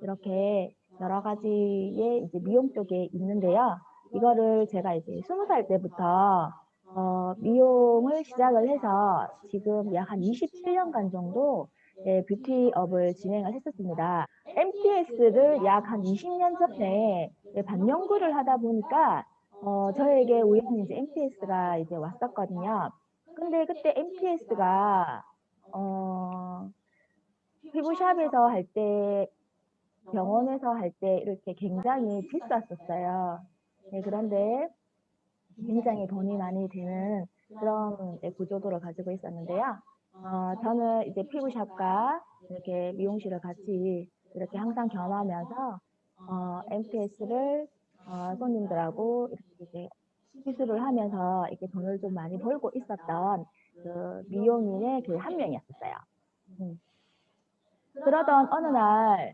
이렇게 여러 가지의 이제 미용 쪽에 있는데요. 이거를 제가 이제 20살 때부터 미용을 시작을 해서 지금 약 한 27년간 정도 뷰티업을 진행을 했었습니다. MTS를 약 한 20년 전에 반영구를 하다 보니까 저에게 우연히 이제 MTS가 이제 왔었거든요. 근데 그때 MTS가 피부샵에서 할 때, 병원에서 할 때 이렇게 굉장히 비쌌었어요. 네, 그런데 굉장히 돈이 많이 드는 그런 이제 구조도를 가지고 있었는데요. 저는 이제 피부샵과 이렇게 미용실을 같이 이렇게 항상 겸하면서 MTS를 손님들하고 이렇게 이제 시술을 하면서 이렇게 돈을 좀 많이 벌고 있었던 그 미용인의 그 한 명이었어요. 그러던 어느 날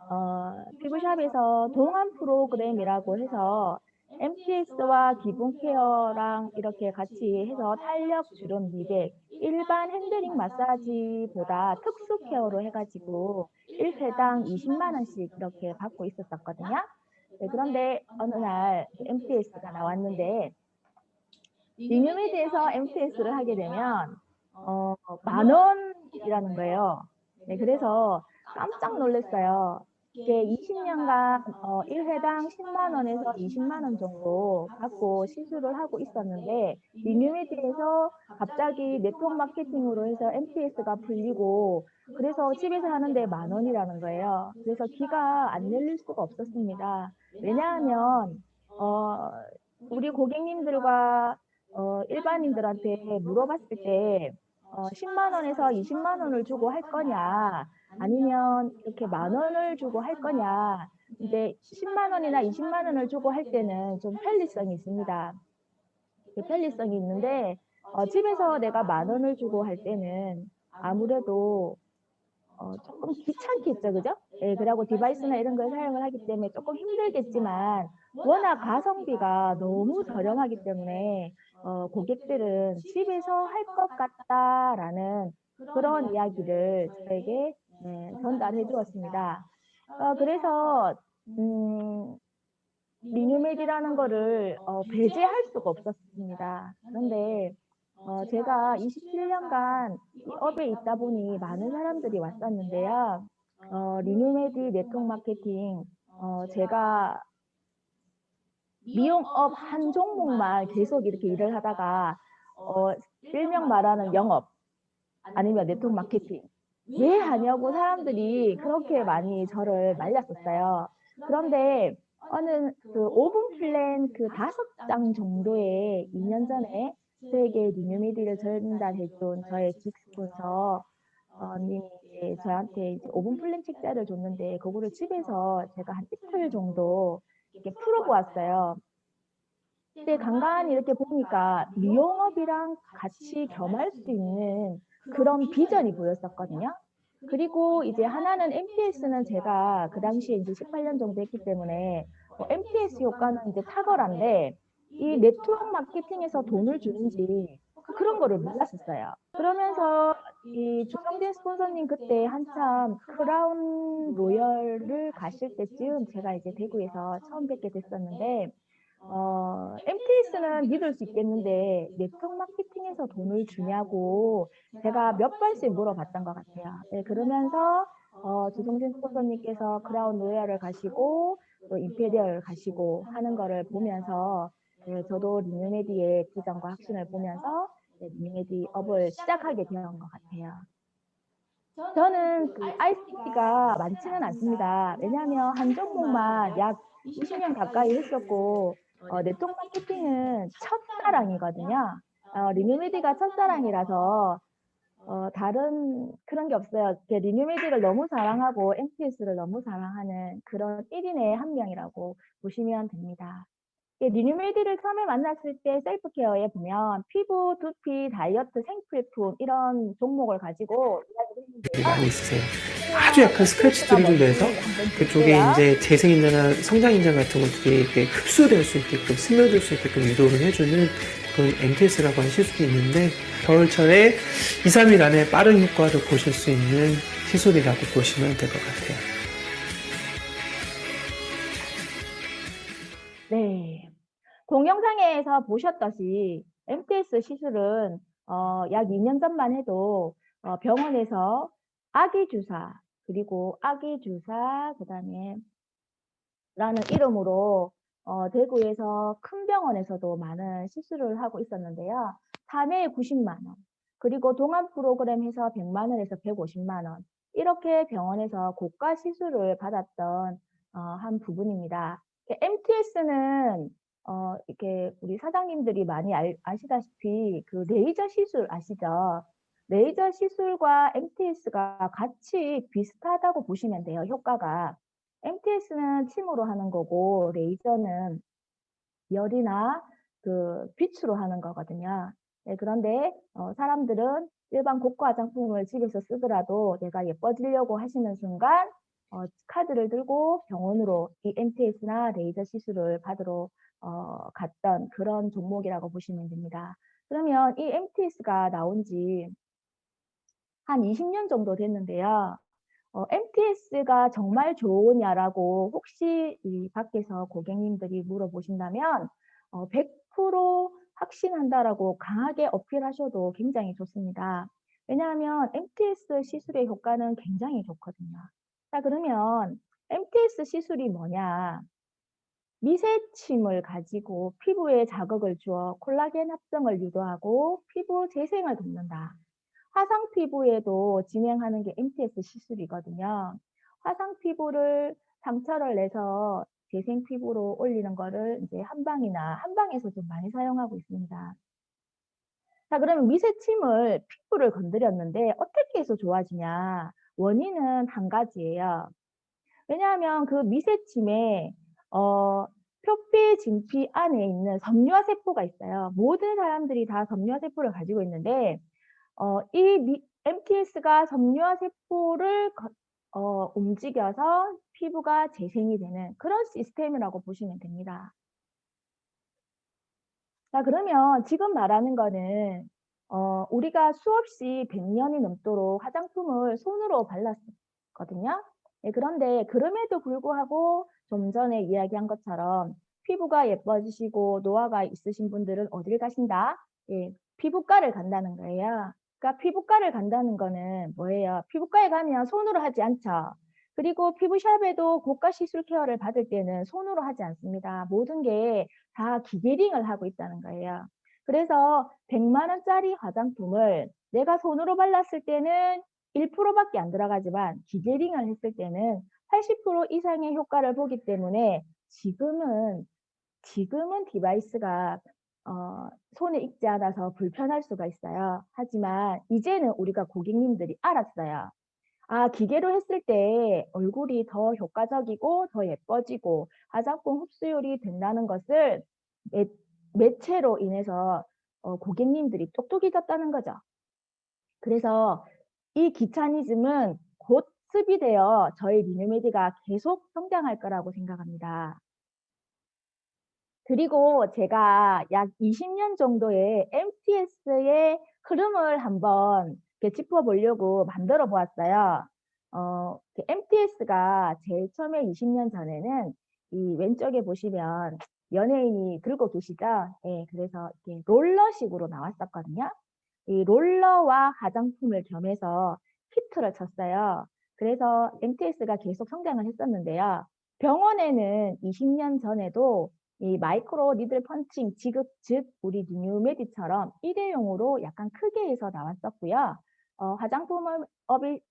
피부샵에서 동안 프로그램이라고 해서 MTS와 기본 케어랑 이렇게 같이 해서 탄력, 주름, 미백, 일반 핸들링 마사지보다 특수 케어로 해가지고 1회당 20만 원씩 이렇게 받고 있었거든요. 네, 그런데 어느 날 MTS가 나왔는데 리뉴메드에서 MTS를 하게 되면 만 원이라는 거예요. 네, 그래서 깜짝 놀랐어요. 이게 20년간 1회당 10만 원에서 20만 원 정도 받고 시술을 하고 있었는데 리뉴메드에서 갑자기 네트워크 마케팅으로 해서 MTS가 풀리고 그래서 집에서 하는데 만 원이라는 거예요. 그래서 귀가 안 열릴 수가 없었습니다. 왜냐하면 우리 고객님들과 일반인들한테 물어봤을 때 10만 원에서 20만 원을 주고 할 거냐 아니면 이렇게 만 원을 주고 할 거냐. 이제 10만 원이나 20만 원을 주고 할 때는 좀 편리성이 있습니다. 편리성이 있는데 집에서 내가 만 원을 주고 할 때는 아무래도 조금 귀찮겠죠, 그죠? 예, 그리고 디바이스나 이런 걸 사용을 하기 때문에 조금 힘들겠지만 워낙 가성비가 너무 저렴하기 때문에 고객들은 집에서 할 것 같다라는 그런 이야기를 저에게 전달해 주었습니다. 그래서 리뉴메디라는 거를 배제할 수가 없었습니다. 그런데 제가 27년간 이 업에 있다 보니 많은 사람들이 왔었는데요. 리뉴메디 네트워크 마케팅, 제가 미용업 한 종목만 계속 이렇게 일을 하다가, 일명 말하는 영업, 아니면 네트워크 마케팅, 왜 하냐고 사람들이 그렇게 많이 저를 말렸었어요. 그런데 어느 그 5분 플랜 그 5장 정도의 2년 전에 저에게 리뉴미디를 전달해준 저의 직스폰서 님이 이제 저한테 이제 5분 플랜 책자를 줬는데 그거를 집에서 제가 한 이틀 정도 이렇게 풀어보았어요. 근데 간간히 이렇게 보니까 미용업이랑 같이 겸할 수 있는 그런 비전이 보였었거든요. 그리고 이제 하나는 MTS는 제가 그 당시에 이제 18년 정도 했기 때문에 MTS 효과는 이제 탁월한데 이 네트워크 마케팅에서 돈을 주는지 그런 거를 몰랐었어요. 그러면서 이 조성진 스폰서님 그때 한참 크라운 로열을 가실 때쯤 제가 이제 대구에서 처음 뵙게 됐었는데 MTS는 믿을 수 있겠는데 네트워크 마케팅에서 돈을 주냐고 제가 몇 번씩 물어봤던 것 같아요. 네, 그러면서 조성진 스폰서님께서 크라운 로얄을 가시고 또 임페리얼을 가시고 하는 거를 보면서 네, 저도 리뉴메디의 비전과 확신을 보면서 네, 리뉴메디 업을 시작하게 된 것 같아요. 저는 그 ICT가 많지는 않습니다. 왜냐하면 한 종목만 약 20년 가까이 했었고, 네트워크 마케팅은 첫사랑이거든요. 리뉴메디가 첫사랑이라서, 다른 그런 게 없어요. 리뉴메디를 너무 사랑하고 MTS를 너무 사랑하는 그런 1인의 한 명이라고 보시면 됩니다. 리뉴메디를 처음에 만났을 때 셀프케어에 보면 피부, 두피, 다이어트, 생필품 이런 종목을 가지고 이야기를 많이 했는데요. 있으세요. 아주 약한 스크래치 MTS가 드립을 뭔지 내서 한번 그쪽에 볼게요. 이제 재생인자나 성장인자 같은 것들이 이렇게 흡수될 수 있게끔 스며들 수 있게끔 유도를 해주는 그런 MTS라고 하는 시술이 있는데 겨울철에 2, 3일 안에 빠른 효과를 보실 수 있는 시술이라고 보시면 될 것 같아요. 네. 동영상에서 보셨듯이 MTS 시술은 약 2년 전만 해도 병원에서 아기 주사, 그리고 아기 주사, 그다음에 라는 이름으로 대구에서 큰 병원에서도 많은 시술을 하고 있었는데요. 3회에 90만 원, 그리고 동안 프로그램 해서 100만 원에서 150만 원, 이렇게 병원에서 고가 시술을 받았던 한 부분입니다. MTS는 이렇게 우리 사장님들이 많이 아시다시피 그 레이저 시술 아시죠? 레이저 시술과 MTS가 같이 비슷하다고 보시면 돼요, 효과가. MTS는 침으로 하는 거고 레이저는 열이나 그 빛으로 하는 거거든요. 네, 그런데 사람들은 일반 고가 화장품을 집에서 쓰더라도 내가 예뻐지려고 하시는 순간 카드를 들고 병원으로 이 MTS나 레이저 시술을 받으러 갔던 그런 종목이라고 보시면 됩니다. 그러면 이 MTS가 나온 지 한 20년 정도 됐는데요. MTS가 정말 좋으냐라고 혹시 이 밖에서 고객님들이 물어보신다면 100% 확신한다라고 강하게 어필하셔도 굉장히 좋습니다. 왜냐하면 MTS 시술의 효과는 굉장히 좋거든요. 자, 그러면 MTS 시술이 뭐냐? 미세침을 가지고 피부에 자극을 주어 콜라겐 합성을 유도하고 피부 재생을 돕는다. 화상 피부에도 진행하는 게 MTS 시술이거든요. 화상 피부를 상처를 내서 재생 피부로 올리는 거를 이제 한방에서 좀 많이 사용하고 있습니다. 자, 그러면 미세침을 피부를 건드렸는데 어떻게 해서 좋아지냐? 원인은 한 가지예요. 왜냐하면 그 미세침에 표피 진피 안에 있는 섬유화세포가 있어요. 모든 사람들이 다 섬유화세포를 가지고 있는데 MTS가 섬유화세포를 움직여서 피부가 재생이 되는 그런 시스템이라고 보시면 됩니다. 자, 그러면 지금 말하는 거는 우리가 수없이 100년이 넘도록 화장품을 손으로 발랐거든요. 예, 그런데 그럼에도 불구하고 좀 전에 이야기한 것처럼 피부가 예뻐지시고 노화가 있으신 분들은 어딜 가신다? 예, 피부과를 간다는 거예요. 그러니까 피부과를 간다는 거는 뭐예요? 피부과에 가면 손으로 하지 않죠. 그리고 피부샵에도 고가 시술 케어를 받을 때는 손으로 하지 않습니다. 모든 게 다 기계링을 하고 있다는 거예요. 그래서 100만 원짜리 화장품을 내가 손으로 발랐을 때는 1%밖에 안 들어가지만 기계링을 했을 때는 80% 이상의 효과를 보기 때문에 지금은 디바이스가 손에 익지 않아서 불편할 수가 있어요. 하지만 이제는 우리가 고객님들이 알았어요. 아, 기계로 했을 때 얼굴이 더 효과적이고 더 예뻐지고 화장품 흡수율이 된다는 것을 매체로 인해서 고객님들이 똑똑해졌다는 거죠. 그래서 이 기차니즘은 곧 습입되어 저희 리뉴메디가 계속 성장할 거라고 생각합니다. 그리고 제가 약 20년 정도의 MTS의 흐름을 한번 짚어보려고 만들어 보았어요. MTS가 제일 처음에 20년 전에는 이 왼쪽에 보시면 연예인이 들고 계시죠? 예, 그래서 이렇게 롤러식으로 나왔었거든요. 이 롤러와 화장품을 겸해서 히트를 쳤어요. 그래서 MTS가 계속 성장을 했었는데요. 병원에는 20년 전에도 이 마이크로 니들 펀칭 지급, 즉 우리 뉴메디처럼 일회용으로 약간 크게 해서 나왔었고요. 화장품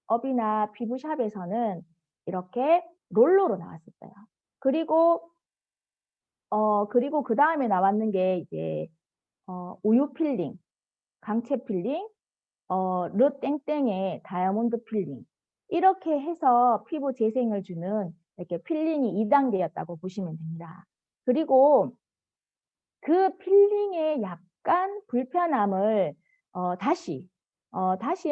업이나 피부샵에서는 이렇게 롤러로 나왔었어요. 그리고 그 다음에 나왔는 게 이제 우유 필링, 강체 필링, 르 땡땡의 다이아몬드 필링, 이렇게 해서 피부 재생을 주는 이렇게 필링이 2단계였다고 보시면 됩니다. 그리고 그 필링의 약간 불편함을 다시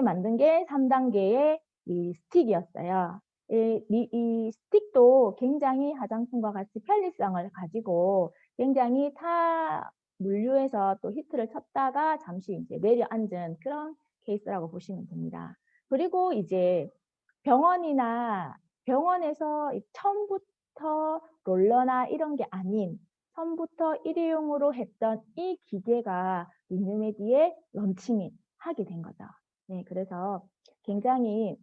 만든 게 3단계의 이 스틱이었어요. 이 스틱도 굉장히 화장품과 같이 편리성을 가지고 굉장히 타 물류에서 또 히트를 쳤다가 잠시 이제 내려앉은 그런 케이스라고 보시면 됩니다. 그리고 이제 병원에서 처음부터 롤러나 이런 게 아닌 처음부터 일회용으로 했던 이 기계가 리뉴메디에 런칭이 하게 된 거죠. 네, 그래서 굉장히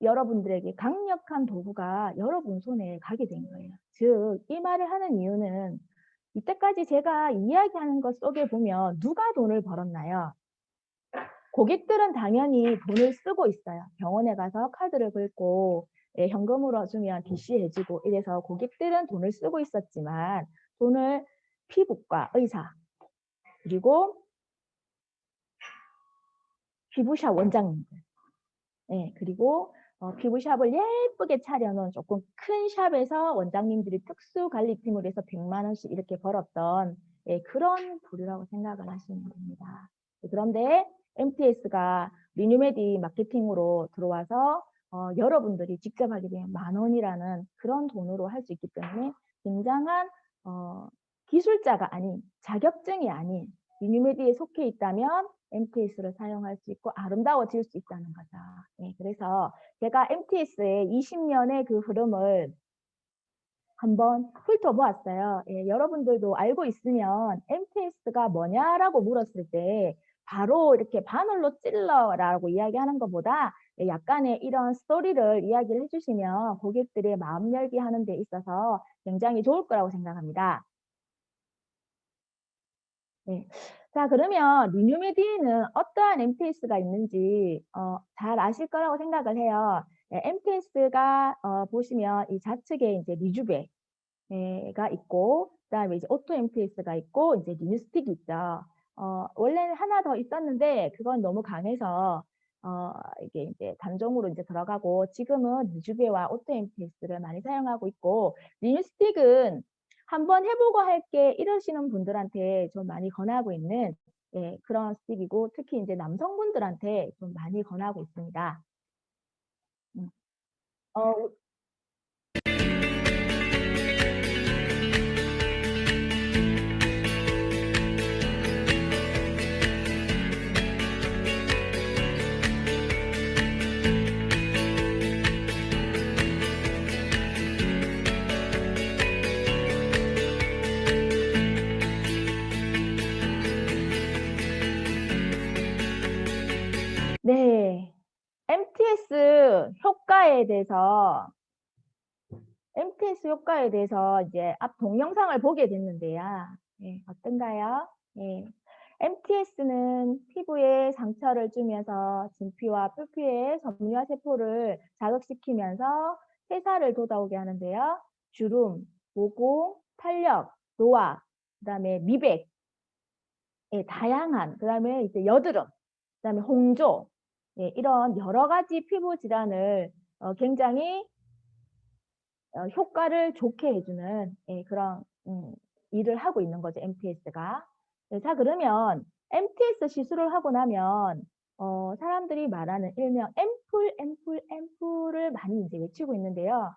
여러분들에게 강력한 도구가 여러분 손에 가게 된 거예요. 즉, 이 말을 하는 이유는 이때까지 제가 이야기하는 것 속에 보면 누가 돈을 벌었나요? 고객들은 당연히 돈을 쓰고 있어요. 병원에 가서 카드를 긁고 현금으로 주면 DC 해주고 이래서 고객들은 돈을 쓰고 있었지만 돈을 피부과 의사 그리고 피부샵 원장님들 그리고 피부샵을 예쁘게 차려놓은 조금 큰 샵에서 원장님들이 특수관리팀을 해서 100만 원씩 이렇게 벌었던 그런 부류라고 생각을 하시면 됩니다. 그런데 MTS가 리뉴메디 마케팅으로 들어와서 여러분들이 직접 하게 되면 10,000원이라는 그런 돈으로 할 수 있기 때문에 굉장한 기술자가 아닌 자격증이 아닌 리뉴메디에 속해 있다면 MTS를 사용할 수 있고 아름다워질 수 있다는 거죠. 그래서 제가 MTS의 20년의 그 흐름을 한번 훑어보았어요. 여러분들도 알고 있으면 MTS가 뭐냐라고 물었을 때 바로 이렇게 바늘로 찔러라고 이야기하는 것보다 약간의 이런 스토리를 이야기를 해주시면 고객들의 마음 열기 하는 데 있어서 굉장히 좋을 거라고 생각합니다. 자, 그러면 리뉴메디에는 어떠한 MTS가 있는지 잘 아실 거라고 생각을 해요. MTS가 보시면 이 좌측에 이제 리주베가 있고, 그다음에 이제 오토 MTS가 있고, 이제 리뉴스틱이 있죠. 원래는 하나 더 있었는데 그건 너무 강해서 이게 이제 단종으로 이제 들어가고 지금은 리주베와 오토 MTS를 많이 사용하고 있고 리뉴스틱은 한번 해보고 할게 이러시는 분들한테 좀 많이 권하고 있는 그런 스틱이고 특히 이제 남성분들한테 좀 많이 권하고 있습니다. 어, 네, MTS 효과에 대해서 이제 앞 동영상을 보게 됐는데요. 어떤가요? MTS는 피부에 상처를 주면서 진피와 표피의 섬유화 세포를 자극시키면서 회사를 돋아오게 하는데요. 주름, 모공, 탄력, 노화, 그다음에 미백, 다양한, 그다음에 이제 여드름, 그다음에 홍조, 이런 여러 가지 피부 질환을 굉장히 효과를 좋게 해주는 그런 일을 하고 있는 거죠, MTS가. 자, 그러면 MTS 시술을 하고 나면 사람들이 말하는 일명 앰플을 많이 이제 외치고 있는데요.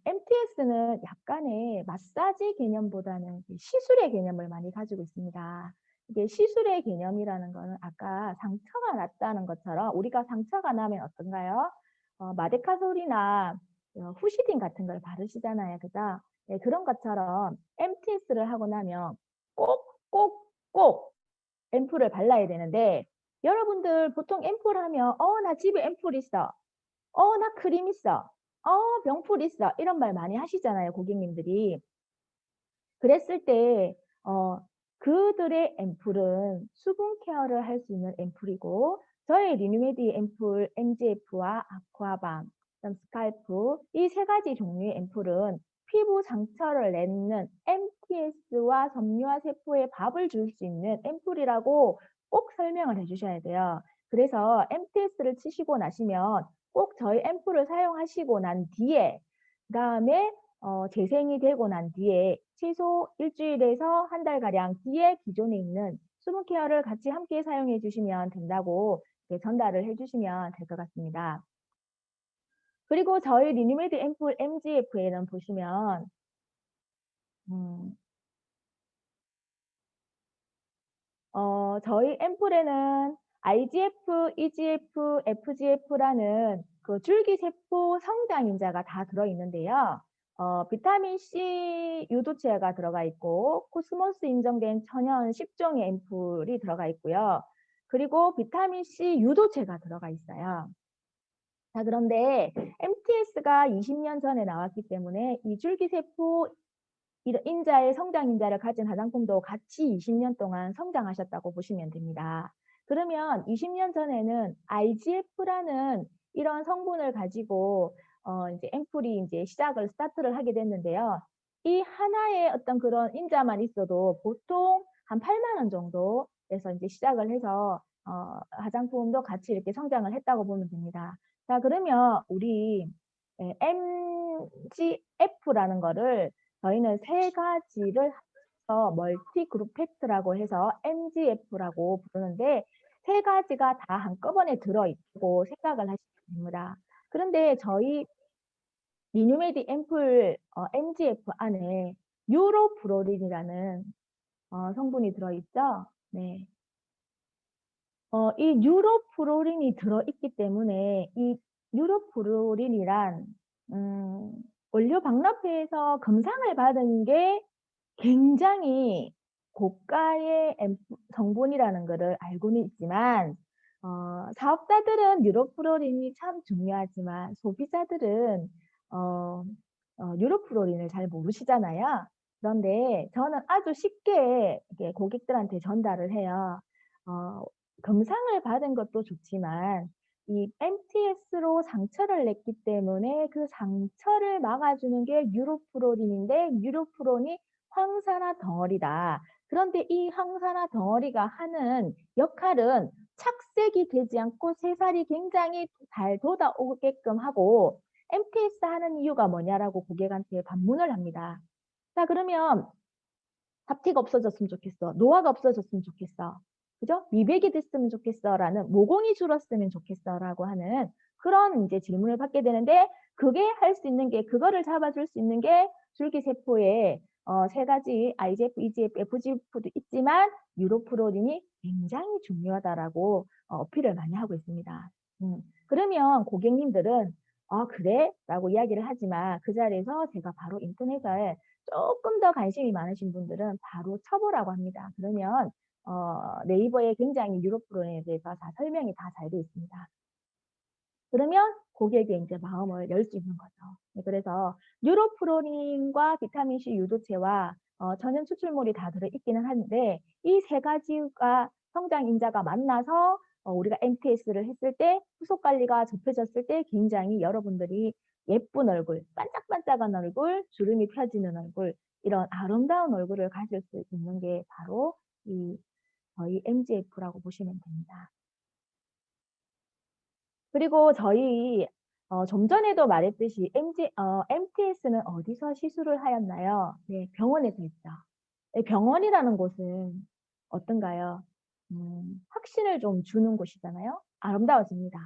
MTS는 약간의 마사지 개념보다는 시술의 개념을 많이 가지고 있습니다. 이게 시술의 개념이라는 거는 아까 상처가 났다는 것처럼 우리가 상처가 나면 어떤가요? 마데카솔이나 후시딘 같은 걸 바르시잖아요. 그죠? 그런 것처럼 MTS를 하고 나면 꼭 앰플을 발라야 되는데 여러분들 보통 앰플 하면 나 집에 앰플 있어. 나 크림 있어. 명풀 있어. 이런 말 많이 하시잖아요. 고객님들이. 그랬을 때 그들의 앰플은 수분 케어를 할 수 있는 앰플이고 저희 리뉴메디 앰플 MGF와 아쿠아밤, 스칼프 이 세 가지 종류의 앰플은 피부 상처를 냈는 MTS와 섬유화 세포에 밥을 줄 수 있는 앰플이라고 꼭 설명을 해주셔야 돼요. 그래서 MTS를 치시고 나시면 꼭 저희 앰플을 사용하시고 난 뒤에 그다음에 재생이 되고 난 뒤에 최소 일주일에서 한 달가량 뒤에 기존에 있는 수분 케어를 같이 함께 사용해 주시면 된다고 전달을 해 주시면 될 것 같습니다. 그리고 저희 리뉴메디 앰플 MGF에는 보시면 저희 앰플에는 IGF, EGF, FGF라는 그 줄기세포 성장인자가 다 들어있는데요. 비타민 C 유도체가 들어가 있고 코스모스 인정된 천연 10종의 앰플이 들어가 있고요. 그리고 비타민 C 유도체가 들어가 있어요. 자, 그런데 MTS가 20년 전에 나왔기 때문에 이 줄기세포 인자의 성장 인자를 가진 화장품도 같이 20년 동안 성장하셨다고 보시면 됩니다. 그러면 20년 전에는 IGF라는 이런 성분을 가지고 이제 앰플이 이제 스타트를 하게 됐는데요. 이 하나의 어떤 그런 인자만 있어도 보통 한 8만 원 정도에서 이제 시작을 해서 화장품도 같이 이렇게 성장을 했다고 보면 됩니다. 자, 그러면 우리 MGF라는 거를 저희는 세 가지를 합쳐서 멀티 그룹 팩트라고 해서 MGF라고 부르는데 세 가지가 다 한꺼번에 들어있고 생각을 하시면 됩니다. 그런데 저희 리뉴메디 앰플 MGF 안에 유로프로린이라는 성분이 들어있죠. 네. 이 유로프로린이 들어있기 때문에 이 유로프로린이란 원료 박람회에서 금상을 받은 게 굉장히 고가의 성분이라는 것을 알고는 있지만 사업자들은 유로프로린이 참 중요하지만 소비자들은 유로프로린을 잘 모르시잖아요. 그런데 저는 아주 쉽게 이렇게 고객들한테 전달을 해요. 금상을 받은 것도 좋지만 이 MTS로 상처를 냈기 때문에 그 상처를 막아주는 게 유로프로린인데 유로프론이 황산화 덩어리다. 그런데 이 황산화 덩어리가 하는 역할은 착색이 되지 않고 새살이 굉장히 잘 돋아오게끔 하고 MTS 하는 이유가 뭐냐라고 고객한테 반문을 합니다. 자, 그러면 잡티가 없어졌으면 좋겠어. 노화가 없어졌으면 좋겠어. 그죠? 미백이 됐으면 좋겠어. 라는 모공이 줄었으면 좋겠어. 라고 하는 그런 이제 질문을 받게 되는데 그게 할 수 있는 게 그거를 잡아줄 수 있는 게 줄기세포의 세 가지 IGF, EGF, FGF도 있지만 유로프로린이 굉장히 중요하다라고 어필을 많이 하고 있습니다. 그러면 고객님들은 그래? 라고 이야기를 하지만 그 자리에서 제가 바로 인터넷에 조금 더 관심이 많으신 분들은 바로 쳐보라고 합니다. 그러면 네이버에 굉장히 유로프로린에 대해서 다 설명이 다 잘 되어 있습니다. 그러면 고객의 이제 마음을 열 수 있는 거죠. 네, 그래서 유로프로린과 비타민C 유도체와 천연 추출물이 다 들어있기는 한데 이 세 가지가 성장 인자가 만나서 우리가 MTS를 했을 때 후속 관리가 좁혀졌을 때 굉장히 여러분들이 예쁜 얼굴, 반짝반짝한 얼굴, 주름이 펴지는 얼굴 이런 아름다운 얼굴을 가질 수 있는 게 바로 저희 MGF라고 보시면 됩니다. 그리고 저희 좀 전에도 말했듯이 MTS는 어디서 시술을 하였나요? 네, 병원에서 했죠. 네, 병원이라는 곳은 어떤가요? 확신을 좀 주는 곳이잖아요. 아름다워집니다.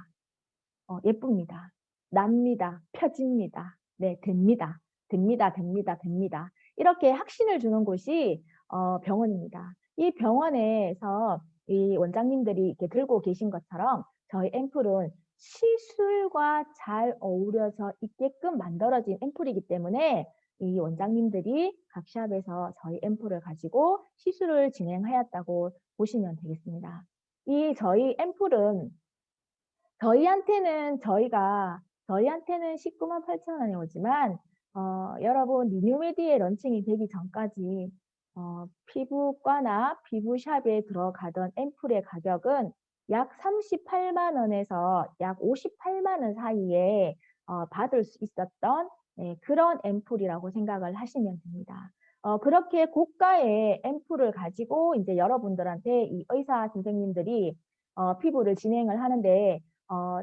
예쁩니다. 납니다. 펴집니다. 네, 됩니다. 됩니다. 됩니다. 됩니다. 이렇게 확신을 주는 곳이 병원입니다. 이 병원에서 이 원장님들이 이렇게 들고 계신 것처럼 저희 앰플은 시술과 잘 어우러져 있게끔 만들어진 앰플이기 때문에 이 원장님들이 각 샵에서 저희 앰플을 가지고 시술을 진행하였다고 보시면 되겠습니다. 이 저희 앰플은 저희한테는 19만 8천 원이 오지만 여러분 리뉴메디에 런칭이 되기 전까지 피부과나 피부샵에 들어가던 앰플의 가격은 약 38만 원에서 약 58만 원 사이에 받을 수 있었던 그런 앰플이라고 생각을 하시면 됩니다. 그렇게 고가의 앰플을 가지고 이제 여러분들한테 이 의사 선생님들이 피부를 진행을 하는데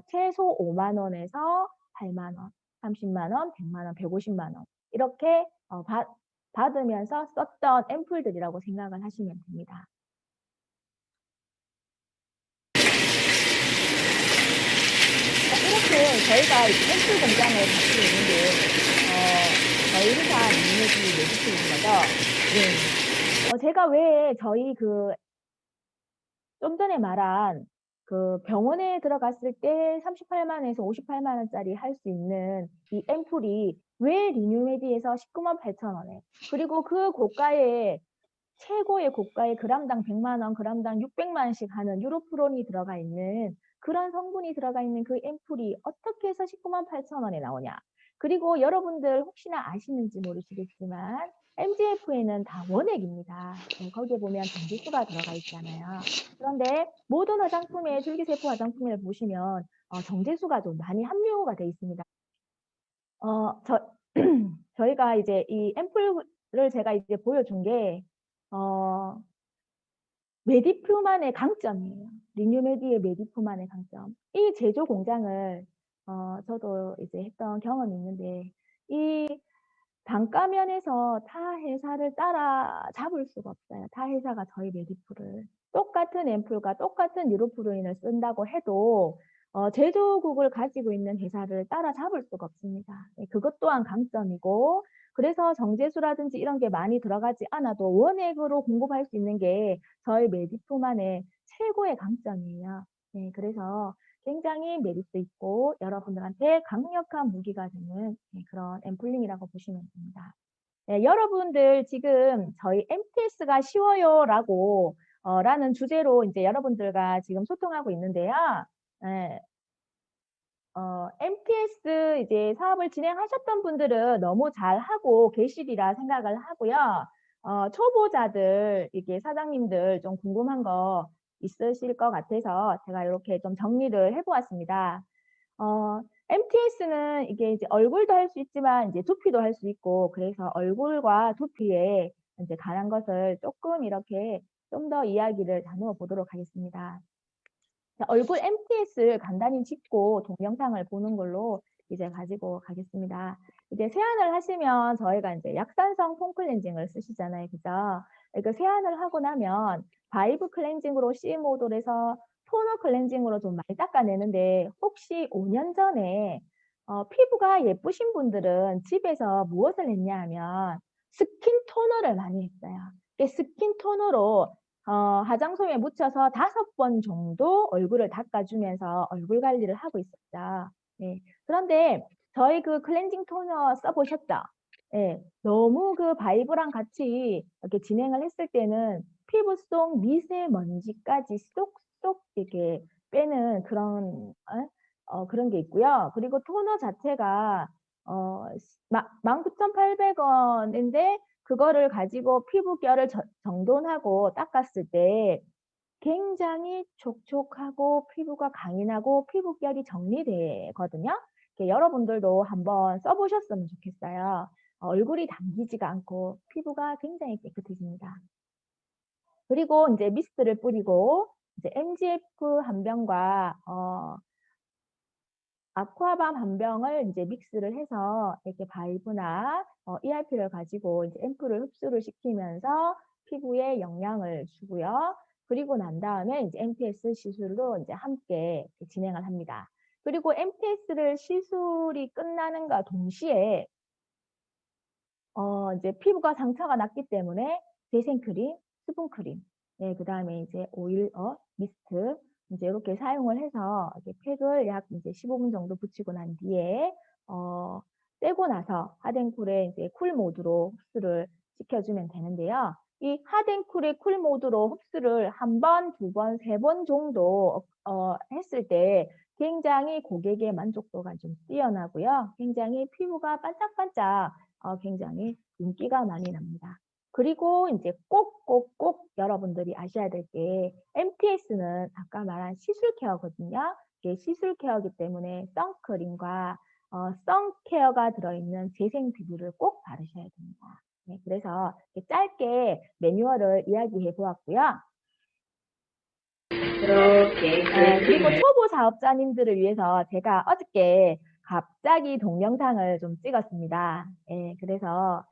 최소 5만 원에서 8만 원, 30만 원, 100만 원, 150만 원 이렇게 받으면서 썼던 앰플들이라고 생각을 하시면 됩니다. 이렇게 저희가 앰플 공장을 갖고 있는 게 저희 회사 리뉴메디 메디스인 거죠. 네. 제가 왜 저희 좀 전에 말한 그 병원에 들어갔을 때 38만 원에서 58만 원짜리 할 수 있는 이 앰플이 왜 리뉴메디에서 19만 8천 원에 그리고 그 고가의 최고의 고가의 그람당 100만 원, 그람당 600만 원씩 하는 유로프론이 들어가 있는 그런 성분이 들어가 있는 그 앰플이 어떻게 해서 19만 8천 원에 나오냐. 그리고 여러분들 혹시나 아시는지 모르시겠지만 MGF에는 다 원액입니다. 거기에 보면 정제수가 들어가 있잖아요. 그런데 모든 화장품에 줄기세포 화장품을 보시면 정제수가 좀 많이 함유가 돼 있습니다. 저희가 이제 이 앰플을 제가 이제 보여준 게 메디프만의 강점이에요. 리뉴메디의 메디프만의 강점. 이 제조 공장을 저도 이제 했던 경험이 있는데 이 단가면에서 타 회사를 따라잡을 수가 없어요. 타 회사가 저희 메디프를 똑같은 앰플과 똑같은 유로프로인을 쓴다고 해도 제조국을 가지고 있는 회사를 따라잡을 수가 없습니다. 그것 또한 강점이고 그래서 정제수라든지 이런 게 많이 들어가지 않아도 원액으로 공급할 수 있는 게 저희 메디프만의 최고의 강점이에요. 네, 그래서 굉장히 메리트 있고 여러분들한테 강력한 무기가 되는 그런 앰플링이라고 보시면 됩니다. 네, 여러분들 지금 저희 MTS가 쉬워요라고 라는 주제로 이제 여러분들과 지금 소통하고 있는데요. 네, MTS 이제 사업을 진행하셨던 분들은 너무 잘하고 계시리라 생각을 하고요. 초보자들, 이게 사장님들 좀 궁금한 거 있으실 것 같아서 제가 이렇게 좀 정리를 해보았습니다. MTS는 이게 이제 얼굴도 할 수 있지만 이제 두피도 할 수 있고 그래서 얼굴과 두피에 이제 관한 것을 조금 이렇게 좀 더 이야기를 나누어 보도록 하겠습니다. 자, 얼굴 MTS를 간단히 짚고 동영상을 보는 걸로 이제 가지고 가겠습니다. 이제 세안을 하시면 저희가 이제 약산성 폼 클렌징을 쓰시잖아요. 그죠? 그러니까 세안을 하고 나면 바이브 클렌징으로 C 모드로 해서 토너 클렌징으로 좀 많이 닦아내는데 혹시 5년 전에 피부가 예쁘신 분들은 집에서 무엇을 했냐 하면 스킨 토너를 많이 했어요. 스킨 토너로 화장솜에 묻혀서 5번 정도 얼굴을 닦아주면서 얼굴 관리를 하고 있었죠. 네. 그런데 저희 그 클렌징 토너 써보셨죠? 네. 너무 그 바이브랑 같이 이렇게 진행을 했을 때는 피부 속 미세먼지까지 쏙쏙 이렇게 빼는 그런 그런 게 있고요. 그리고 토너 자체가 19,800원인데 그거를 가지고 피부결을 정돈하고 닦았을 때 굉장히 촉촉하고 피부가 강인하고 피부결이 정리되거든요. 여러분들도 한번 써보셨으면 좋겠어요. 얼굴이 당기지가 않고 피부가 굉장히 깨끗해집니다. 그리고 이제 미스트를 뿌리고 이제 MGF 한 병과 아쿠아밤 한 병을 이제 믹스를 해서 이렇게 바이브나 ERP를 가지고 이제 앰플을 흡수를 시키면서 피부에 영양을 주고요. 그리고 난 다음에 이제 MTS 시술로 이제 함께 진행을 합니다. 그리고 MTS를 시술이 끝나는가 동시에 이제 피부가 상처가 났기 때문에 재생크림, 수분크림, 네, 그 다음에 이제 오일, 미스트, 이제 이렇게 사용을 해서 이렇게 팩을 약 이제 15분 정도 붙이고 난 뒤에, 떼고 나서 핫앤쿨의 이제 쿨 모드로 흡수를 시켜주면 되는데요. 이 핫앤쿨의 쿨 모드로 흡수를 한 번, 두 번, 세 번 정도 했을 때 굉장히 고객의 만족도가 좀 뛰어나고요. 굉장히 피부가 반짝반짝 굉장히 인기가 많이 납니다. 그리고 이제 꼭 여러분들이 아셔야 될 게 MTS는 아까 말한 시술 케어거든요. 이게 시술 케어이기 때문에 선크림과 선케어가 들어있는 재생 피부를 꼭 바르셔야 됩니다. 네, 그래서 짧게 매뉴얼을 이야기해 보았고요. 그리고 초보 사업자님들을 위해서 제가 어저께 갑자기 동영상을 좀 찍었습니다. 예, 그래서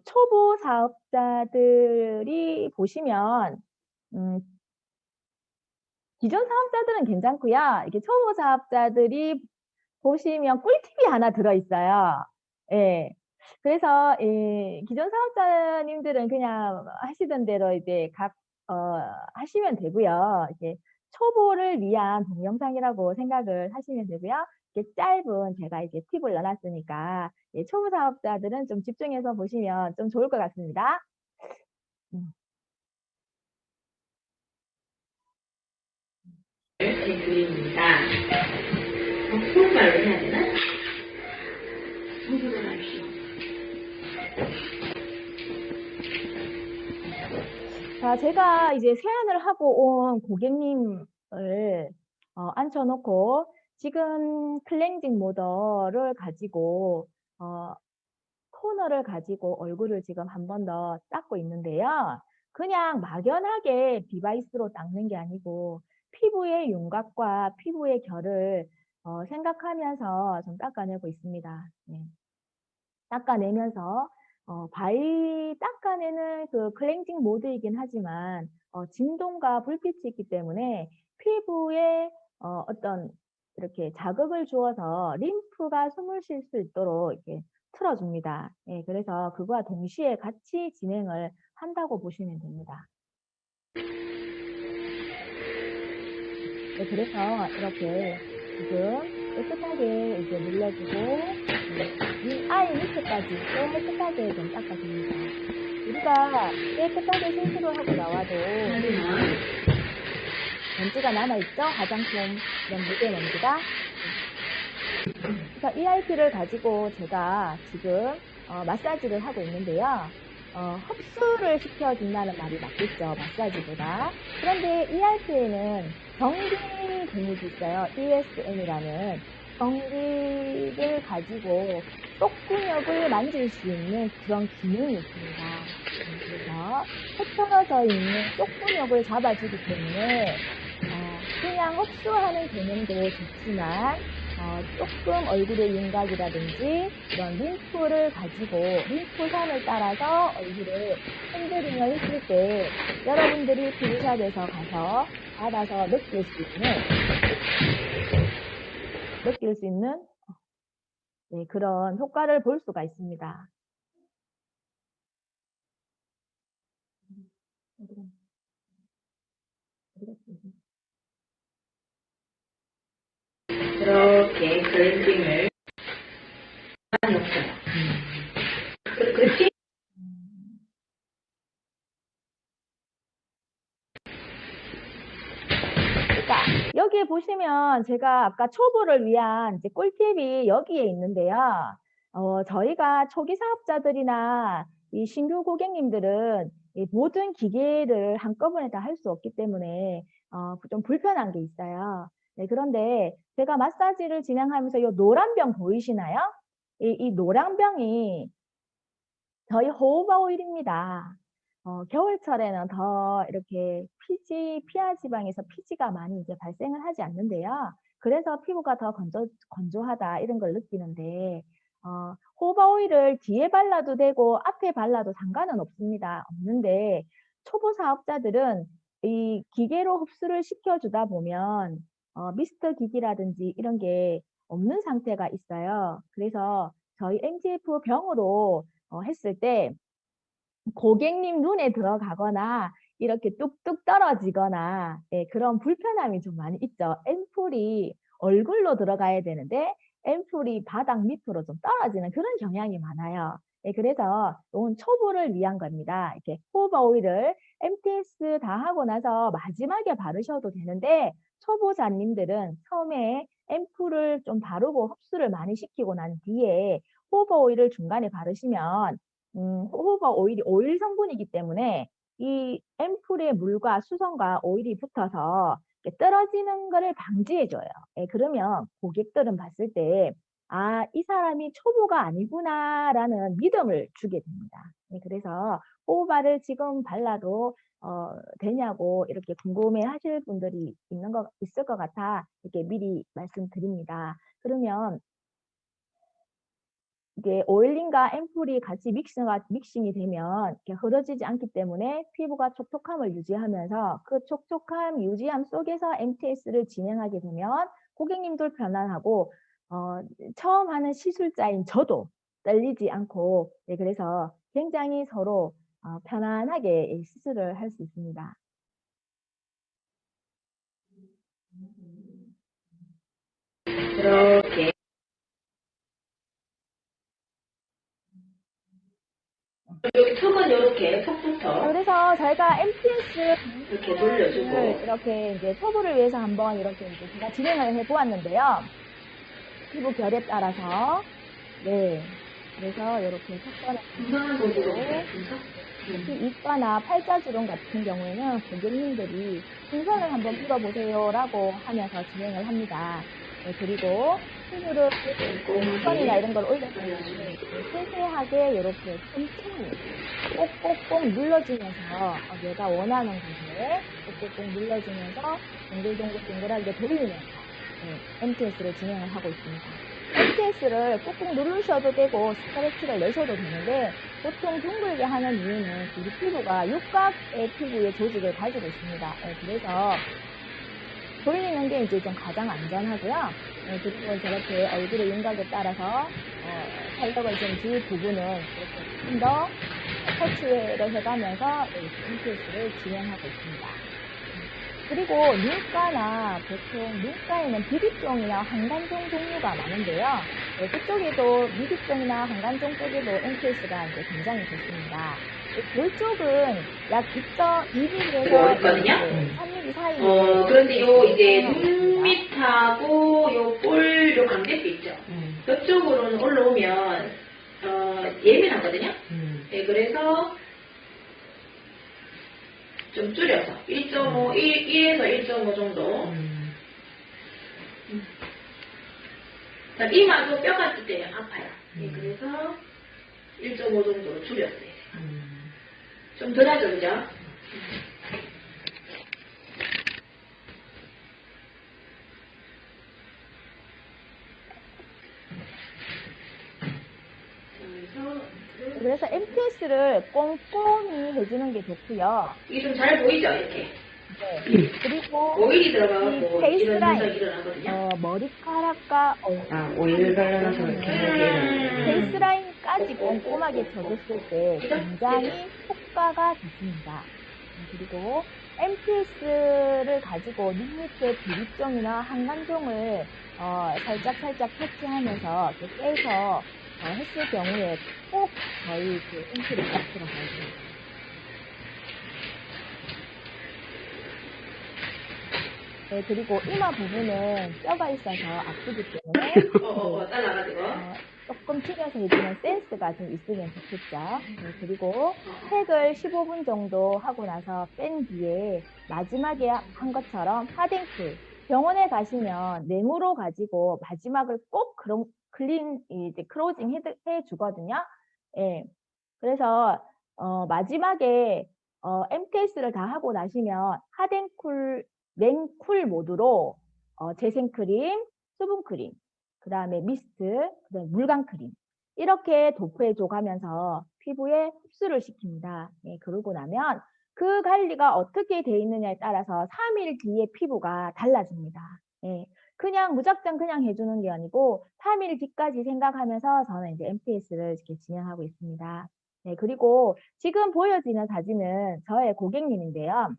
초보 사업자들이 보시면 기존 사업자들은 괜찮고요. 이게 초보 사업자들이 보시면 꿀팁이 하나 들어있어요. 예. 그래서 기존 사업자님들은 그냥 하시던 대로 이제 하시면 되고요. 이제 초보를 위한 동영상이라고 생각을 하시면 되고요. 이렇게 짧은 제가 이제 팁을 넣어놨으니까 예, 초보 사업자들은 좀 집중해서 보시면 좀 좋을 것 같습니다. 그림입니다. 한국말로 해야 되나? 한국어로 하시오. 자, 제가 이제 세안을 하고 온 고객님을 앉혀놓고 지금 클렌징 모더를 가지고 토너를 가지고 얼굴을 지금 한 번 더 닦고 있는데요. 그냥 막연하게 디바이스로 닦는 게 아니고 피부의 윤곽과 피부의 결을 생각하면서 좀 닦아내고 있습니다. 네. 닦아내면서 바위 닦아내는 그 클렌징 모드이긴 하지만 진동과 불빛이 있기 때문에 피부에 어떤 이렇게 자극을 주어서 림프가 숨을 쉴 수 있도록 이렇게 틀어줍니다. 예, 그래서 그거와 동시에 같이 진행을 한다고 보시면 됩니다. 네, 그래서 이렇게 지금 깨끗하게 이제 눌러주고 이 아이 밑에까지 깨끗하게 좀 닦아줍니다. 우리가 깨끗하게 세수를 하고 나와도 먼지가 남아있죠? 화장품 이런 무게 먼지가. 그래서 ERP를 가지고 제가 지금 마사지를 하고 있는데요. 흡수를 시켜준다는 말이 맞겠죠, 마사지보다. 그런데 ERP에는 전기 근육이 있어요. ESM이라는 전기를 가지고 속근육을 만질 수 있는 그런 기능이 있습니다. 그래서 흩어져 있는 속근육을 잡아주기 때문에 그냥 흡수하는 개념도 좋지만 조금 얼굴의 윤곽이라든지 이런 림프를 가지고 림프선을 따라서 얼굴을 핸들링을 했을 때 여러분들이 피부샵에서 가서 받아서 느낄 수 있는 네, 그런 효과를 볼 수가 있습니다. 그렇게 클렌징을 많이 없어요. 그렇지? 자, 여기에 보시면 제가 아까 초보를 위한 이제 꿀팁이 여기에 있는데요. 저희가 초기 사업자들이나 이 신규 고객님들은 이 모든 기계를 한꺼번에 다 할 수 없기 때문에 좀 불편한 게 있어요. 네, 그런데 제가 마사지를 진행하면서 이 노란 병 보이시나요? 이 노란 병이 저희 호호바 오일입니다. 겨울철에는 더 이렇게 피하 지방에서 피지가 많이 이제 발생을 하지 않는데요. 그래서 피부가 더 건조하다 이런 걸 느끼는데 호호바 오일을 뒤에 발라도 되고 앞에 발라도 상관은 없는데 초보 사업자들은 이 기계로 흡수를 시켜주다 보면 미스터 기기라든지 이런 게 없는 상태가 있어요. 그래서 저희 MGF 병으로 했을 때 고객님 눈에 들어가거나 이렇게 뚝뚝 떨어지거나 그런 불편함이 좀 많이 있죠. 앰플이 얼굴로 들어가야 되는데 앰플이 바닥 밑으로 좀 떨어지는 그런 경향이 많아요. 그래서 이건 초보를 위한 겁니다. 이렇게 호호바 오일을 MTS 다 하고 나서 마지막에 바르셔도 되는데 초보자님들은 처음에 앰플을 좀 바르고 흡수를 많이 시키고 난 뒤에 호호바 오일을 중간에 바르시면 호호바 오일이 오일 성분이기 때문에 이 앰플의 물과 수성과 오일이 붙어서 떨어지는 것을 방지해줘요. 그러면 고객들은 봤을 때 이 사람이 초보가 아니구나라는 믿음을 주게 됩니다. 그래서 호호바를 지금 발라도 되냐고 이렇게 궁금해 하실 분들이 있을 것 같아 이렇게 미리 말씀드립니다. 그러면 이게 오일링과 앰플이 같이 믹싱이 되면 이렇게 흐려지지 않기 때문에 피부가 촉촉함을 유지하면서 그 촉촉함 유지함 속에서 MTS를 진행하게 되면 고객님도 편안하고 처음 하는 시술자인 저도 떨리지 않고 그래서 굉장히 서로 편안하게 시술을 할 수 있습니다. 그렇게 여기 턱은 이렇게 턱부터 그래서 저희가 MTS 이렇게 돌려주고 이렇게 이제 초보를 위해서 한번 이렇게 이제 제가 진행을 해보았는데요. 피부 결에 따라서 네, 그래서 이렇게 턱선을 이상한 도구로 특히 이과나 팔자주름 같은 경우에는 고객님들이 풍선을 한번 풀어보세요라고 하면서 진행을 합니다. 네, 그리고 피부를 풍선이나 이런 걸 올렸을 때 세세하게 이렇게 천천히 꼭꼭꼭 눌러주면서 내가 원하는 곳에 꼭꼭꼭 눌러주면서 동글동글동글하게 돌리면서 MTS를 진행을 하고 있습니다. MTS를 꾹꾹 누르셔도 되고 스트레치를 내셔도 되는데 보통 둥글게 하는 이유는 우리 피부가 육각의 피부의 조직을 가지고 있습니다. 그래서 돌리는 게 이제 좀 가장 안전하고요. 그리고 저렇게 얼굴의 윤곽에 따라서 탄력을 좀 줄 부분은 이렇게 좀 더 터치를 해가면서 MTS를 진행하고 있습니다. 그리고 눈가나 보통 눈가에는 비비종이나 황간종 종류가 많은데요. 그쪽에도 미비종이나 황간종 쪽에도 MTS가 이제 굉장히 좋습니다. 이쪽은 약 2.2mm에서 3mm 사이. 그런데 요 이제 눈 밑하고 요 볼 요 광대뼈 있죠. 이쪽으로는 올라오면 예민하거든요. 네, 그래서 좀 줄여서 1.5, 1에서 1.5 정도. 자, 이마도 뼈가 있을 때 아파요. 네, 그래서 1.5 정도로 줄였어요. 좀 덜 하죠, 그죠? 그래서 MTS를 꼼꼼히 해주는 게 좋고요. 이게 좀 잘 보이죠, 이렇게? 네. 그리고 오일이 이 들어가고 페이스 이런 라인, 현상이 일어나거든요. 머리카락과 오일 발라놔서 이렇게 페이스 라인까지 꼼꼼하게 쳐줬을 때 굉장히 효과가 좋습니다. 그리고 MTS를 가지고 눈 밑에 비립종이나 한간종을 살짝 터치하면서 이렇게 빼서 했을 경우에 꼭 저희 그 MT를 딱 들어가야 됩니다. 네, 그리고 이마 부분은 뼈가 있어서 아프기 때문에 잘라가지고. 조금 튀겨서 해주는 센스가 좀 있으면 좋겠죠. 네, 그리고 팩을 15분 정도 하고 나서 뺀 뒤에 마지막에 한 것처럼 핫앤쿨. 병원에 가시면 냉으로 가지고 마지막을 꼭 클로징 해주거든요. 예. 그래서 마지막에 MTS를 다 하고 나시면 핫앤쿨 냉쿨 모드로 재생크림, 수분크림, 그 다음에 미스트, 그다음에 물광크림 이렇게 도포해줘 가면서 피부에 흡수를 시킵니다. 예, 그러고 나면 그 관리가 어떻게 돼 있느냐에 따라서 3일 뒤에 피부가 달라집니다. 예, 그냥 무작정 그냥 해주는 게 아니고 3일 뒤까지 생각하면서 저는 이제 MTS를 이렇게 진행하고 있습니다. 네, 그리고 지금 보여지는 사진은 저의 고객님인데요.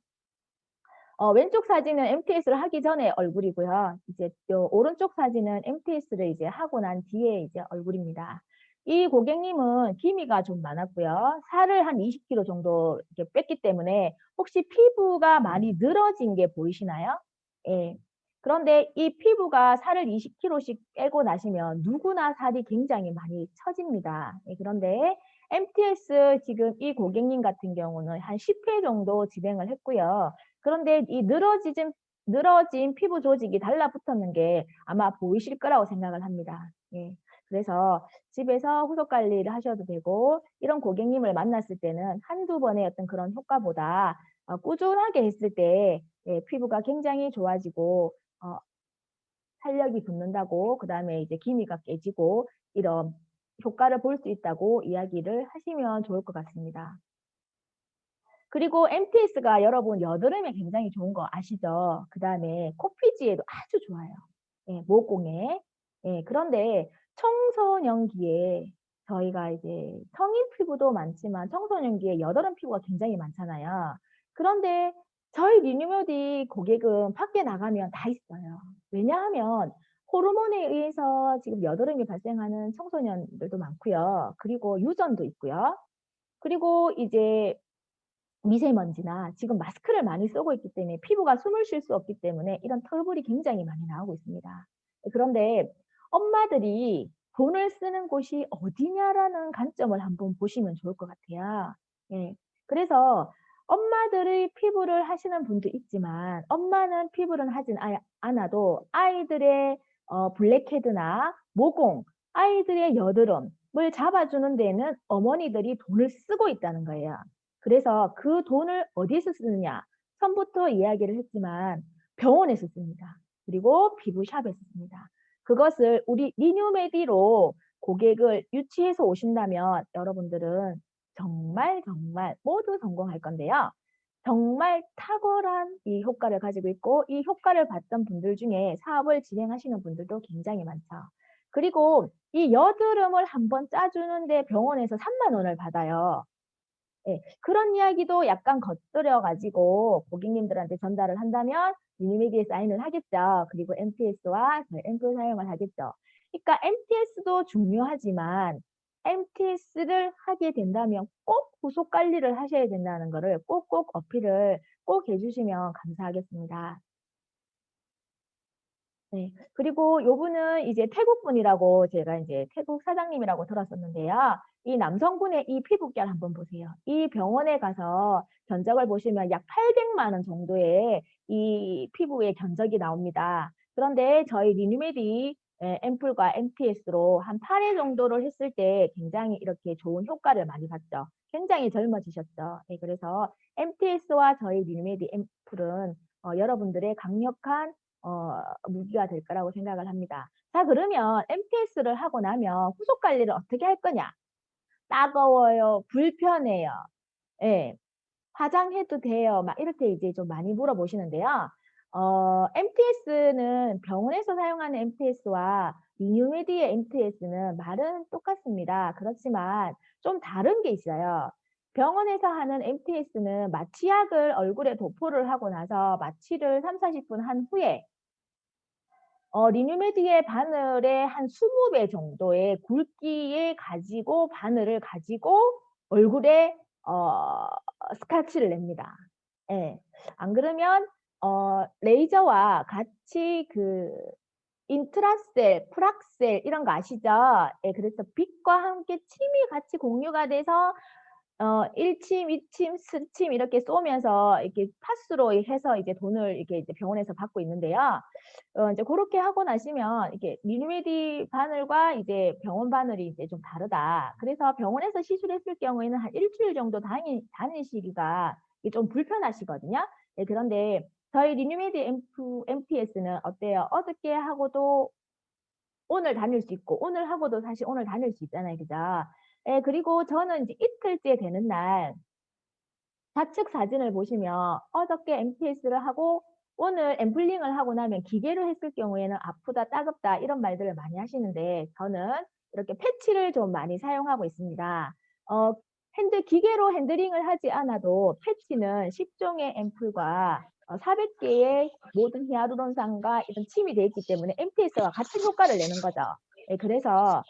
왼쪽 사진은 MTS를 하기 전에 얼굴이고요. 이제 요 오른쪽 사진은 MTS를 이제 하고 난 뒤에 이제 얼굴입니다. 이 고객님은 기미가 좀 많았고요. 살을 한 20kg 정도 이렇게 뺐기 때문에 혹시 피부가 많이 늘어진 게 보이시나요? 예. 그런데 이 피부가 살을 20kg씩 빼고 나시면 누구나 살이 굉장히 많이 처집니다. 예, 그런데 MTS 지금 이 고객님 같은 경우는 한 10회 정도 진행을 했고요. 그런데 이 늘어진 피부 조직이 달라붙었는 게 아마 보이실 거라고 생각을 합니다. 예. 그래서 집에서 후속 관리를 하셔도 되고 이런 고객님을 만났을 때는 한두 번의 어떤 그런 효과보다 꾸준하게 했을 때 피부가 굉장히 좋아지고 탄력이 붙는다고 그다음에 이제 기미가 깨지고 이런 효과를 볼 수 있다고 이야기를 하시면 좋을 것 같습니다. 그리고 MTS가 여러분 여드름에 굉장히 좋은 거 아시죠? 그 다음에 코피지에도 아주 좋아요. 예, 모공에. 예, 그런데 청소년기에 저희가 이제 성인 피부도 많지만 청소년기에 여드름 피부가 굉장히 많잖아요. 그런데 저희 리뉴메디 고객은 밖에 나가면 다 있어요. 왜냐하면 호르몬에 의해서 지금 여드름이 발생하는 청소년들도 많고요. 그리고 유전도 있고요. 그리고 이제 미세먼지나 지금 마스크를 많이 쓰고 있기 때문에 피부가 숨을 쉴 수 없기 때문에 이런 털불이 굉장히 많이 나오고 있습니다. 그런데 엄마들이 돈을 쓰는 곳이 어디냐라는 관점을 한번 보시면 좋을 것 같아요. 예. 그래서 엄마들의 피부를 하시는 분도 있지만 엄마는 피부를 하진 않아도 아이들의 블랙헤드나 모공, 아이들의 여드름을 잡아주는 데는 어머니들이 돈을 쓰고 있다는 거예요. 그래서 그 돈을 어디서 쓰느냐? 처음부터 이야기를 했지만 병원에서 씁니다. 그리고 피부샵에서 씁니다. 그것을 우리 리뉴메디로 고객을 유치해서 오신다면 여러분들은 정말 모두 성공할 건데요. 정말 탁월한 이 효과를 가지고 있고 이 효과를 봤던 분들 중에 사업을 진행하시는 분들도 굉장히 많죠. 그리고 이 여드름을 한번 짜주는데 병원에서 3만 원을 받아요. 예, 그런 이야기도 약간 겉들여 가지고 고객님들한테 전달을 한다면 미니미디에 사인을 하겠죠. 그리고 MTS와 저희 앰플 사용을 하겠죠. 그러니까 MTS도 중요하지만 MTS를 하게 된다면 꼭 후속 관리를 하셔야 된다는 거를 꼭꼭 어필을 꼭 해주시면 감사하겠습니다. 네. 그리고 요분은 이제 태국 분이라고 제가 이제 태국 사장님이라고 들었었는데요. 이 남성분의 이 피부결 한번 보세요. 이 병원에 가서 견적을 보시면 약 800만 원 정도의 이 피부의 견적이 나옵니다. 그런데 저희 리뉴메디 앰플과 MTS로 한 8회 정도를 했을 때 굉장히 이렇게 좋은 효과를 많이 봤죠. 굉장히 젊어지셨죠. 네, 그래서 MTS와 저희 리뉴메디 앰플은 여러분들의 강력한 무기가 될 거라고 생각을 합니다. 자, 그러면 MTS를 하고 나면 후속 관리를 어떻게 할 거냐? 따가워요? 불편해요? 예. 화장해도 돼요? 막 이렇게 이제 좀 많이 물어보시는데요. MTS는 병원에서 사용하는 MTS와 리뉴메디의 MTS는 말은 똑같습니다. 그렇지만 좀 다른 게 있어요. 병원에서 하는 MTS는 마취약을 얼굴에 도포를 하고 나서 마취를 3, 40분 한 후에 리뉴메디의 바늘의 한 20배 정도의 굵기에 가지고 바늘을 가지고 얼굴에 스카치를 냅니다. 예. 안 그러면 레이저와 같이 그 인트라셀, 프락셀 이런 거 아시죠? 예, 그래서 빛과 함께 침이 같이 공유가 돼서 1침, 2침, 3침 이렇게 쏘면서 이렇게 파스로 해서 이제 돈을 이렇게 이제 병원에서 받고 있는데요. 이제 그렇게 하고 나시면 이렇게 미니메디 바늘과 이제 병원 바늘이 이제 좀 다르다. 그래서 병원에서 시술했을 경우에는 한 일주일 정도 다니시기가 좀 불편하시거든요. 네, 그런데 저희 리뉴메디 MTS는 어때요? 어저께 하고도 오늘 다닐 수 있고 오늘 하고도 사실 오늘 다닐 수 있잖아요. 그죠? 예, 그리고 저는 이제 이틀째 되는 날 좌측 사진을 보시면 어저께 MTS를 하고 오늘 앰플링을 하고 나면 기계로 했을 경우에는 아프다, 따갑다 이런 말들을 많이 하시는데 저는 이렇게 패치를 좀 많이 사용하고 있습니다. 기계로 핸들링을 하지 않아도 패치는 10종의 앰플과 400개의 모든 히아루론산과 이런 침이 되어 있기 때문에 MTS와 같은 효과를 내는 거죠. 예, 그래서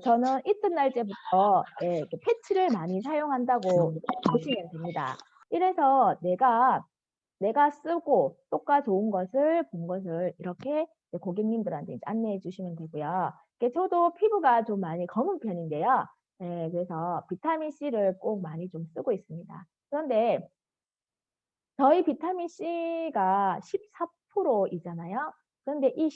저는 이튿날째부터 예, 이렇게 패치를 많이 사용한다고 보시면 됩니다. 이래서 내가 쓰고 효과 좋은 것을 본 것을 이렇게 고객님들한테 이제 안내해 주시면 되고요. 저도 피부가 좀 많이 검은 편인데요. 네, 그래서 비타민 C를 꼭 많이 좀 쓰고 있습니다. 그런데 저희 비타민 C가 14%이잖아요. 그런데 이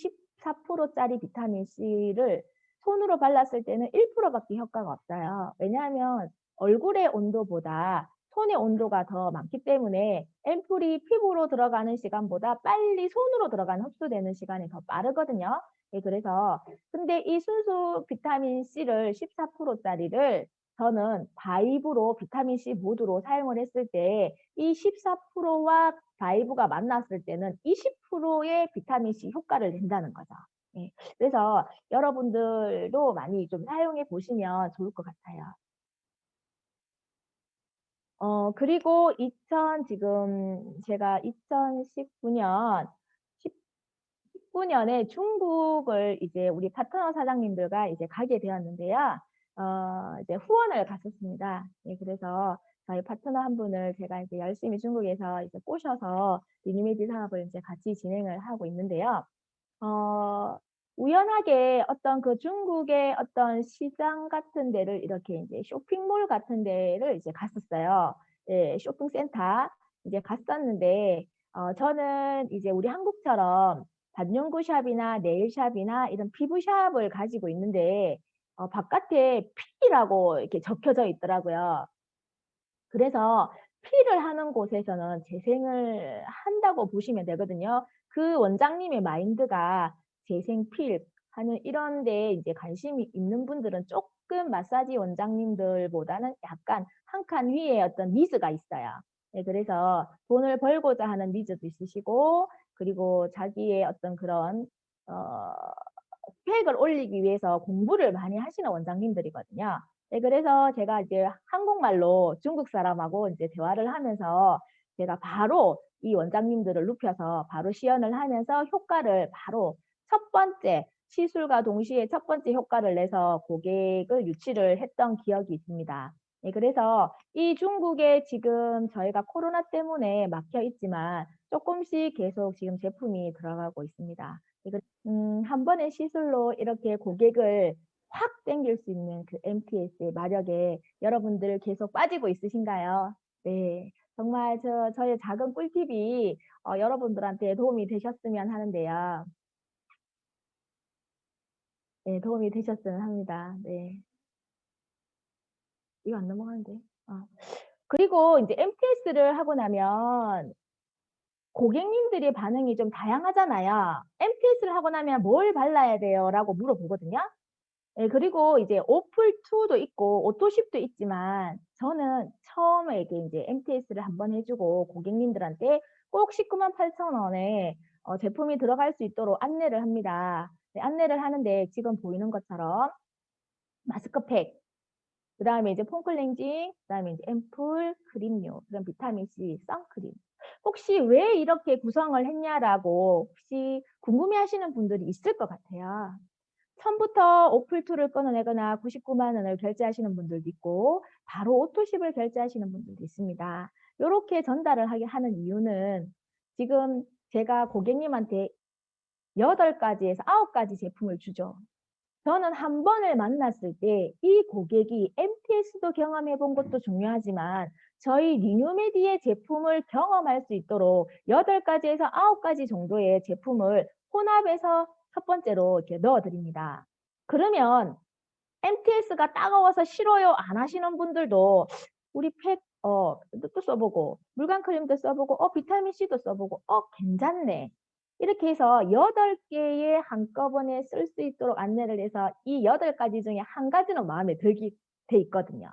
14%짜리 비타민 C를 손으로 발랐을 때는 1%밖에 효과가 없어요. 왜냐하면 얼굴의 온도보다 손의 온도가 더 많기 때문에 앰플이 피부로 들어가는 시간보다 빨리 손으로 들어가는 흡수되는 시간이 더 빠르거든요. 네, 그래서 근데 이 순수 비타민 C를 14%짜리를 저는 바이브로 비타민 C 모두로 사용을 했을 때 이 14%와 바이브가 만났을 때는 20%의 비타민 C 효과를 낸다는 거죠. 예, 그래서 여러분들도 많이 좀 사용해 보시면 좋을 것 같아요. 그리고 지금 제가 2019년 2019년에 중국을 이제 우리 파트너 사장님들과 이제 가게 되었는데요. 이제 후원을 갔었습니다. 예, 그래서 저희 파트너 한 분을 제가 이제 열심히 중국에서 이제 꼬셔서 리뉴메디 사업을 이제 같이 진행을 하고 있는데요. 우연하게 어떤 그 중국의 어떤 시장 같은 데를 이렇게 이제 쇼핑몰 같은 데를 이제 갔었어요. 예, 쇼핑센터 이제 갔었는데, 저는 이제 우리 한국처럼 반영구샵이나 네일샵이나 이런 피부샵을 가지고 있는데, 바깥에 P라고 이렇게 적혀져 있더라고요. 그래서 P를 하는 곳에서는 재생을 한다고 보시면 되거든요. 그 원장님의 마인드가 재생 필 하는 이런 데 이제 관심이 있는 분들은 조금 마사지 원장님들보다는 약간 한 칸 위에 어떤 니즈가 있어요. 네, 그래서 돈을 벌고자 하는 니즈도 있으시고, 그리고 자기의 어떤 그런 스펙을 올리기 위해서 공부를 많이 하시는 원장님들이거든요. 네, 그래서 제가 이제 한국말로 중국 사람하고 이제 대화를 하면서 제가 바로 이 원장님들을 눕혀서 바로 시연을 하면서 효과를 바로 첫 번째 시술과 동시에 첫 번째 효과를 내서 고객을 유치를 했던 기억이 있습니다. 네, 그래서 이 중국에 지금 저희가 코로나 때문에 막혀 있지만 조금씩 계속 지금 제품이 들어가고 있습니다. 한 번의 시술로 이렇게 고객을 확 땡길 수 있는 그 MTS의 마력에 여러분들 계속 빠지고 있으신가요? 네. 정말 저의 작은 꿀팁이 여러분들한테 도움이 되셨으면 하는데요. 네, 도움이 되셨으면 합니다. 네. 이거 안 넘어가는데. 그리고 이제 MTS를 하고 나면 고객님들의 반응이 좀 다양하잖아요. MTS를 하고 나면 뭘 발라야 돼요? 라고 물어보거든요. 네, 그리고 이제 오플2도 있고 오토십도 있지만 저는 처음에 이제 MTS를 한번 해주고 고객님들한테 꼭 19만 8천 원에 제품이 들어갈 수 있도록 안내를 합니다. 네, 안내를 하는데 지금 보이는 것처럼 마스크팩, 그 다음에 이제 폼클렌징, 그 다음에 이제 앰플, 크림류, 그다음 비타민C, 선크림. 혹시 왜 이렇게 구성을 했냐라고 혹시 궁금해하시는 분들이 있을 것 같아요. 처음부터 오플2를 끊어내거나 99만 원을 결제하시는 분들도 있고 바로 오토십을 결제하시는 분들도 있습니다. 이렇게 전달을 하게 하는 이유는 지금 제가 고객님한테 8가지에서 9가지 제품을 주죠. 저는 한 번을 만났을 때 이 고객이 MTS도 경험해 본 것도 중요하지만 저희 리뉴메디의 제품을 경험할 수 있도록 8가지에서 9가지 정도의 제품을 혼합해서 첫 번째로 이렇게 넣어드립니다. 그러면 MTS가 따가워서 싫어요 안 하시는 분들도 우리 팩 또 써보고 물광 크림도 써보고 비타민C도 써보고 괜찮네. 이렇게 해서 8개의 한꺼번에 쓸 수 있도록 안내를 해서 이 8가지 중에 한 가지는 마음에 들게 돼 있거든요.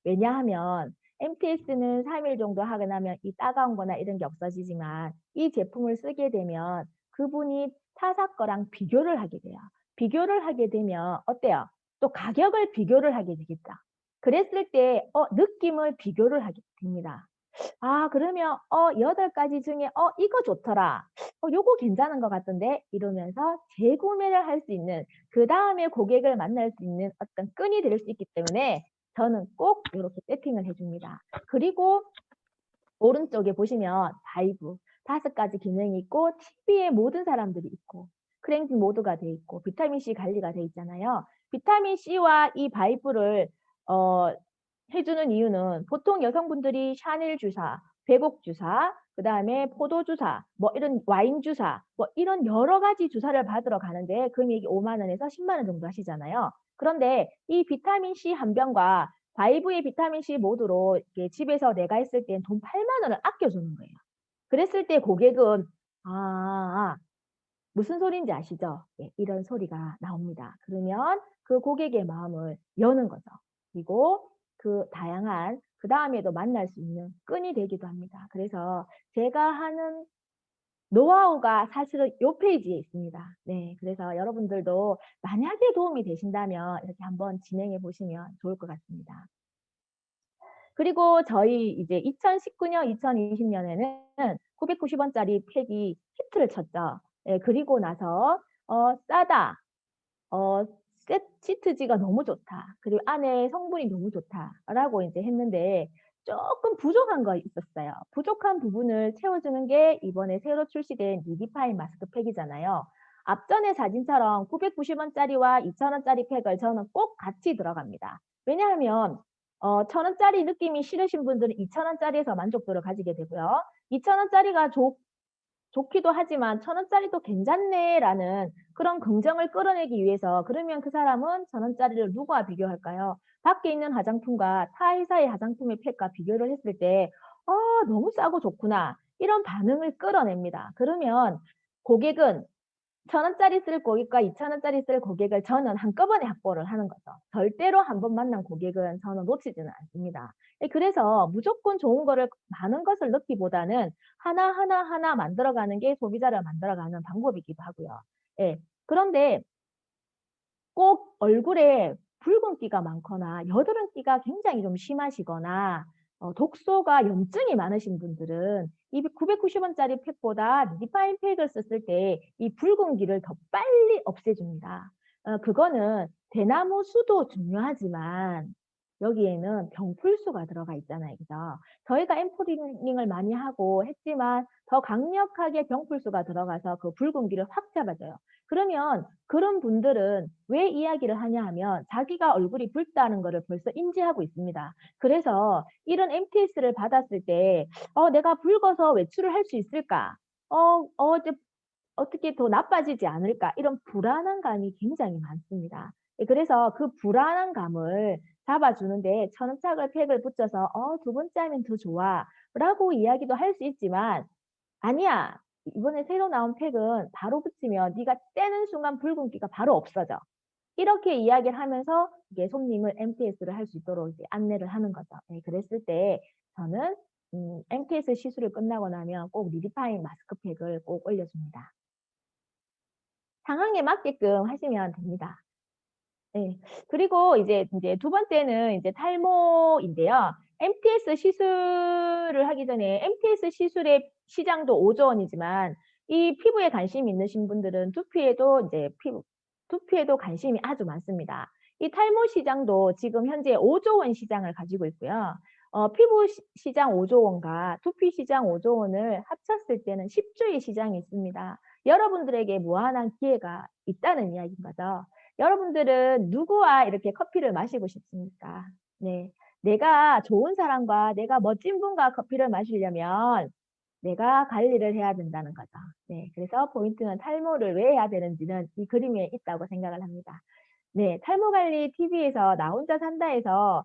왜냐하면 MTS는 3일 정도 하고 나면 이 따가운 거나 이런 게 없어지지만 이 제품을 쓰게 되면 그분이 타사 거랑 비교를 하게 돼요. 비교를 하게 되면 어때요? 또 가격을 비교를 하게 되겠다. 그랬을 때 느낌을 비교를 하게 됩니다. 그러면 8가지 중에 이거 좋더라. 요거 괜찮은 것 같던데 이러면서 재구매를 할 수 있는 그 다음에 고객을 만날 수 있는 어떤 끈이 될 수 있기 때문에 저는 꼭 이렇게 세팅을 해줍니다. 그리고 오른쪽에 보시면 바이브 5가지 기능이 있고 TV에 모든 사람들이 있고 클렌징 모드가 돼 있고 비타민C 관리가 돼 있잖아요. 비타민C와 이 바이브를 해주는 이유는 보통 여성분들이 샤넬 주사, 백옥 주사, 그 다음에 포도 주사, 뭐 이런 와인 주사, 뭐 이런 여러 가지 주사를 받으러 가는데 금액이 5만 원에서 10만 원 정도 하시잖아요. 그런데 이 비타민C 한 병과 바이브의 비타민C 모두로 집에서 내가 했을 땐 돈 8만 원을 아껴주는 거예요. 그랬을 때 고객은 무슨 소리인지 아시죠? 네, 이런 소리가 나옵니다. 그러면 그 고객의 마음을 여는 거죠. 그리고 그 다양한 그 다음에도 만날 수 있는 끈이 되기도 합니다. 그래서 제가 하는 노하우가 사실은 이 페이지에 있습니다. 네, 그래서 여러분들도 만약에 도움이 되신다면 이렇게 한번 진행해 보시면 좋을 것 같습니다. 그리고 저희 이제 2019년, 2020년에는 990원짜리 팩이 히트를 쳤죠. 예, 그리고 나서 싸다. 시트지가 너무 좋다. 그리고 안에 성분이 너무 좋다라고 이제 했는데 조금 부족한 거 있었어요. 부족한 부분을 채워주는 게 이번에 새로 출시된 리디파인 마스크팩이잖아요. 앞전의 사진처럼 990원짜리와 2,000원짜리 팩을 저는 꼭 같이 들어갑니다. 왜냐하면 1,000원짜리 느낌이 싫으신 분들은 2,000원짜리에서 만족도를 가지게 되고요. 2,000원짜리가 좋기도 하지만 1,000원짜리도 괜찮네라는 그런 긍정을 끌어내기 위해서 그러면 그 사람은 1,000원짜리를 누구와 비교할까요? 밖에 있는 화장품과 타 회사의 화장품의 팩과 비교를 했을 때 너무 싸고 좋구나. 이런 반응을 끌어냅니다. 그러면 고객은 1,000원짜리 쓸 고객과 2,000원짜리 쓸 고객을 저는 한꺼번에 확보를 하는 거죠. 절대로 한 번 만난 고객은 저는 놓치지는 않습니다. 그래서 무조건 좋은 거를 많은 것을 넣기보다는 하나 만들어가는 게 소비자를 만들어가는 방법이기도 하고요. 예. 그런데 꼭 얼굴에 붉은기가 많거나 여드름기가 굉장히 좀 심하시거나 독소가 염증이 많으신 분들은 이 990원짜리 팩보다 리디파인 팩을 썼을 때 이 붉은기를 더 빨리 없애줍니다. 그거는 대나무 수도 중요하지만 여기에는 병풀수가 들어가 있잖아요. 그죠? 저희가 앰플링을 많이 하고 했지만 더 강력하게 병풀수가 들어가서 그 붉은기를 확 잡아줘요. 그러면 그런 분들은 왜 이야기를 하냐 하면 자기가 얼굴이 붉다는 것을 벌써 인지하고 있습니다. 그래서 이런 MTS를 받았을 때 내가 붉어서 외출을 할 수 있을까? 어떻게 더 나빠지지 않을까? 이런 불안한 감이 굉장히 많습니다. 그래서 그 불안한 감을 잡아주는데 1,000원짜리 팩을 붙여서 두 번째 하면 더 좋아 라고 이야기도 할 수 있지만 아니야. 이번에 새로 나온 팩은 바로 붙이면 네가 떼는 순간 붉은기가 바로 없어져. 이렇게 이야기를 하면서 이게 손님을 MTS를 할 수 있도록 이제 안내를 하는 거죠. 네, 그랬을 때 저는 MTS 시술을 끝나고 나면 꼭 리디파인 마스크팩을 꼭 올려줍니다. 상황에 맞게끔 하시면 됩니다. 네. 그리고 이제 두 번째는 이제 탈모인데요. MTS 시술을 하기 전에 MTS 시술의 시장도 5조 원이지만 이 피부에 관심이 있으신 분들은 두피에도 관심이 아주 많습니다. 이 탈모 시장도 지금 현재 5조 원 시장을 가지고 있고요. 피부 시장 5조 원과 두피 시장 5조 원을 합쳤을 때는 10조의 시장이 있습니다. 여러분들에게 무한한 기회가 있다는 이야기인 거죠. 여러분들은 누구와 이렇게 커피를 마시고 싶습니까? 네. 내가 좋은 사람과 내가 멋진 분과 커피를 마시려면 내가 관리를 해야 된다는 거죠. 네. 그래서 포인트는 탈모를 왜 해야 되는지는 이 그림에 있다고 생각을 합니다. 네. 탈모 관리 TV에서 나 혼자 산다에서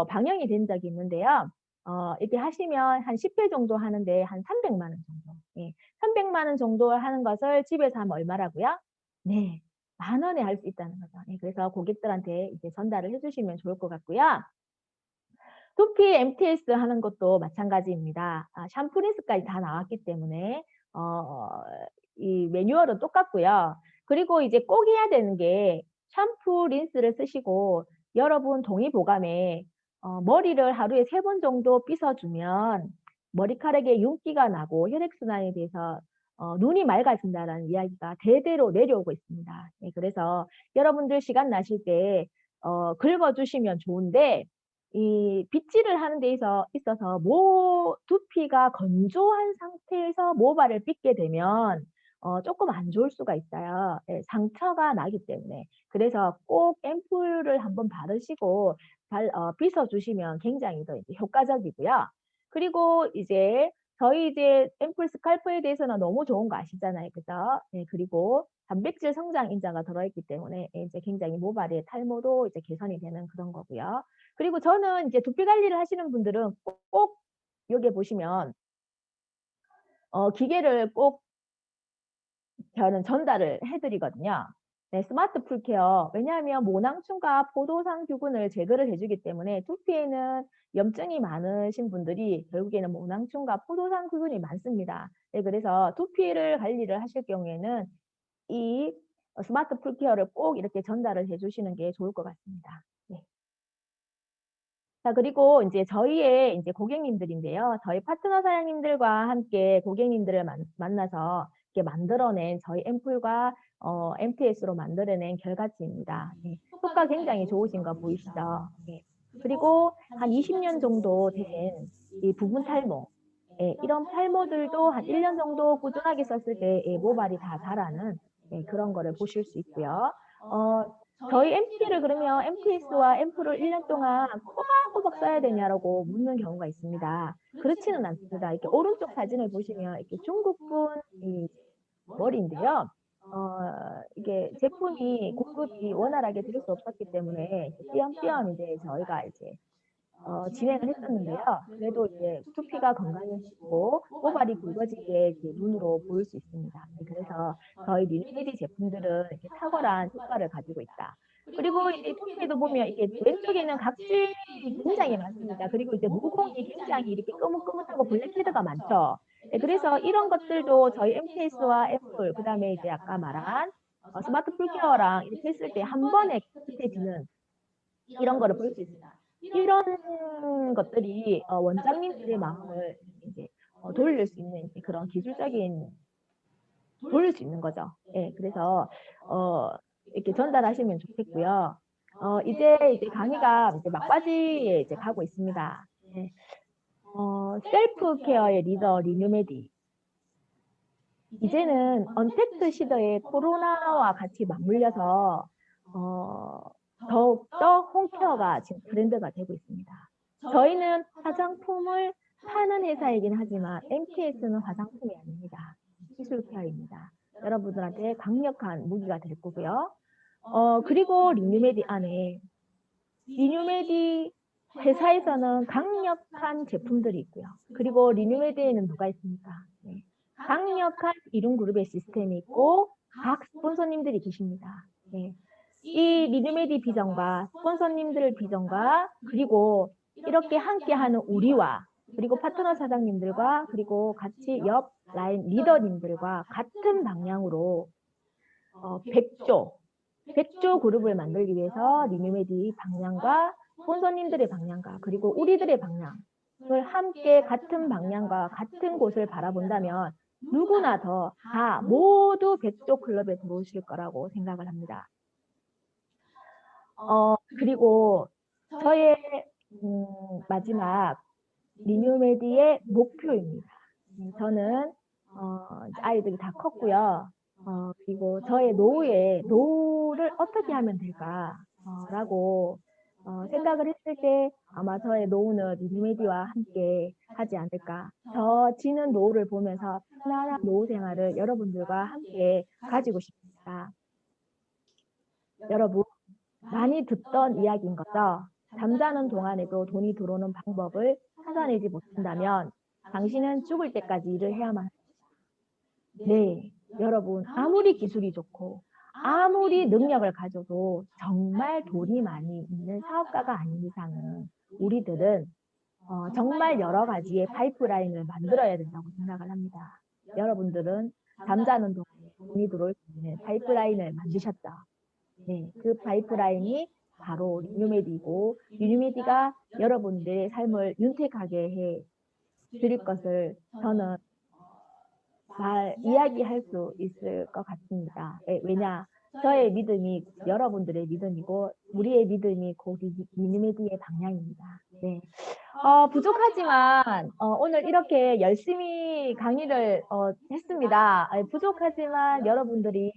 방영이 된 적이 있는데요. 이렇게 하시면 한 10회 정도 하는데 한 300만 원 정도. 예. 300만 원 정도 하는 것을 집에서 하면 얼마라고요? 네. 10,000원에 할 수 있다는 거죠. 예. 그래서 고객들한테 이제 전달을 해주시면 좋을 것 같고요. 두피 MTS 하는 것도 마찬가지입니다. 샴푸 린스까지 다 나왔기 때문에 이 매뉴얼은 똑같고요. 그리고 이제 꼭 해야 되는 게 샴푸 린스를 쓰시고 여러분 동의보감에 머리를 하루에 3번 정도 빗어주면 머리카락에 윤기가 나고 혈액순환에 대해서 눈이 맑아진다는 이야기가 대대로 내려오고 있습니다. 네, 그래서 여러분들 시간 나실 때 긁어주시면 좋은데 이 빗질을 하는 데 있어서 두피가 건조한 상태에서 모발을 빗게 되면 조금 안 좋을 수가 있어요. 예, 상처가 나기 때문에. 그래서 꼭 앰플을 한번 바르시고 빗어주시면 굉장히 더 이제 효과적이고요. 그리고 저희 앰플 스칼프에 대해서는 너무 좋은 거 아시잖아요. 그죠? 네, 그리고 단백질 성장 인자가 들어있기 때문에 이제 굉장히 모발의 탈모도 이제 개선이 되는 그런 거고요. 그리고 저는 이제 두피 관리를 하시는 분들은 꼭 여기 보시면 기계를 꼭 저는 전달을 해드리거든요. 네, 스마트 풀케어. 왜냐하면 모낭충과 포도상균을 제거를 해주기 때문에 두피에는 염증이 많으신 분들이 결국에는 모낭충과 포도상균이 많습니다. 네, 그래서 두피를 관리를 하실 경우에는 이 스마트 풀케어를 꼭 이렇게 전달을 해주시는 게 좋을 것 같습니다. 네. 자, 그리고 이제 저희의 이제 고객님들인데요. 저희 파트너 사장님들과 함께 고객님들을 만나서 이렇게 만들어낸 저희 앰플과 MTS로 만들어낸 결과치입니다. 네, 효과 굉장히 좋으신 거 보이시죠? 네. 그리고 한 20년 정도 된 이 부분 탈모, 예, 이런 탈모들도 한 1년 정도 꾸준하게 썼을 때 예, 모발이 다 자라는 예, 그런 거를 보실 수 있고요. 저희 MT를 그러면 MTS와 앰플을 1년 동안 꼬박꼬박 써야 되냐라고 묻는 경우가 있습니다. 그렇지는 않습니다. 이렇게 오른쪽 사진을 보시면 이렇게 중국분 이 머리인데요. 이게 제품이 공급이 원활하게 될 수 없었기 때문에 띄엄띄엄 이제 저희가 이제 진행을 했었는데요. 그래도 이제 두피가 건강해지고 모발이 굵어지게 이제 눈으로 보일 수 있습니다. 그래서 저희 리누메디 제품들은 이렇게 탁월한 효과를 가지고 있다. 그리고 이제 두피에도 보면 이게 왼쪽에는 각질이 굉장히 많습니다. 그리고 이제 모공이 굉장히 이렇게 끄뭇끄뭇하고 블랙헤드가 많죠. 네, 그래서 이런 것들도 저희 MTS와 애플, 그 다음에 이제 아까 말한 스마트 풀케어랑 이렇게 했을 때 한 번에 깨끗해지는 이런 거를 볼 수 있습니다. 이런 것들이 원장님들의 마음을 이제 돌릴 수 있는 그런 기술적인 돌릴 수 있는 거죠. 예, 그래서 이렇게 전달하시면 좋겠고요. 이제 강의가 이제 막바지에 이제 가고 있습니다. 예. 셀프 케어의 리더 리뉴메디. 이제는 언택트 시대의 코로나와 같이 맞물려서 더욱더 홈케어가 지금 트렌드가 되고 있습니다. 저희는 화장품을 파는 회사이긴 하지만 MTS는 화장품이 아닙니다. 시술 케어입니다. 여러분들한테 강력한 무기가 될 거고요. 그리고 리뉴메디 안에 리뉴메디 회사에서는 강력한 제품들이 있고요. 그리고 리뉴메디에는 누가 있습니까? 네. 강력한 이룸그룹의 시스템이 있고 각 스폰서님들이 계십니다. 네. 이 리뉴메디 비전과 스폰서님들 비전과 그리고 이렇게 함께하는 우리와 그리고 파트너 사장님들과 그리고 같이 옆 라인 리더님들과 같은 방향으로 100조 그룹을 만들기 위해서 리뉴메디 방향과 스폰서님들의 방향과 그리고 우리들의 방향을 함께 같은 방향과 같은 곳을 바라본다면 누구나 다 모두 100조 클럽에 들어오실 거라고 생각을 합니다. 그리고 저의 마지막 리뉴메디의 목표입니다. 저는 아이들이 다 컸고요. 그리고 저의 노후를 어떻게 하면 될까 라고 생각을 했을 때 아마 저의 노후는 리뉴메디와 함께 하지 않을까. 저 지는 노후를 보면서 편안한 노후 생활을 여러분들과 함께 가지고 싶습니다. 여러분 많이 듣던 이야기인 거죠. 잠자는 동안에도 돈이 들어오는 방법을 찾아내지 못한다면 당신은 죽을 때까지 일을 해야만 합니다. 네, 여러분 아무리 기술이 좋고 아무리 능력을 가져도 정말 돈이 많이 있는 사업가가 아닌 이상은 우리들은 정말 여러 가지의 파이프라인을 만들어야 된다고 생각을 합니다. 여러분들은 잠자는 동안에 돈이 들어올 수 있는 파이프라인을 만드셨죠. 네, 그 파이프라인이 바로 리뉴메디고 리뉴메디가 여러분들의 삶을 윤택하게 해 드릴 것을 저는 이야기할 수 있을 것 같습니다. 네, 왜냐? 저의 믿음이 여러분들의 믿음이고 우리의 믿음이 곧 리뉴메디의 방향입니다. 네. 부족하지만 오늘 이렇게 열심히 강의를 했습니다. 부족하지만 여러분들이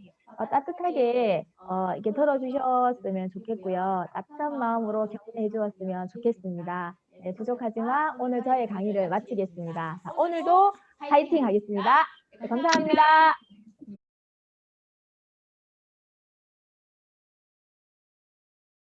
따뜻하게 이렇게 들어주셨으면 좋겠고요. 따뜻한 마음으로 격려해 주었으면 좋겠습니다. 네, 부족하지만 오늘 저의 강의를 마치겠습니다. 자, 오늘도 파이팅 하겠습니다. 네, 감사합니다.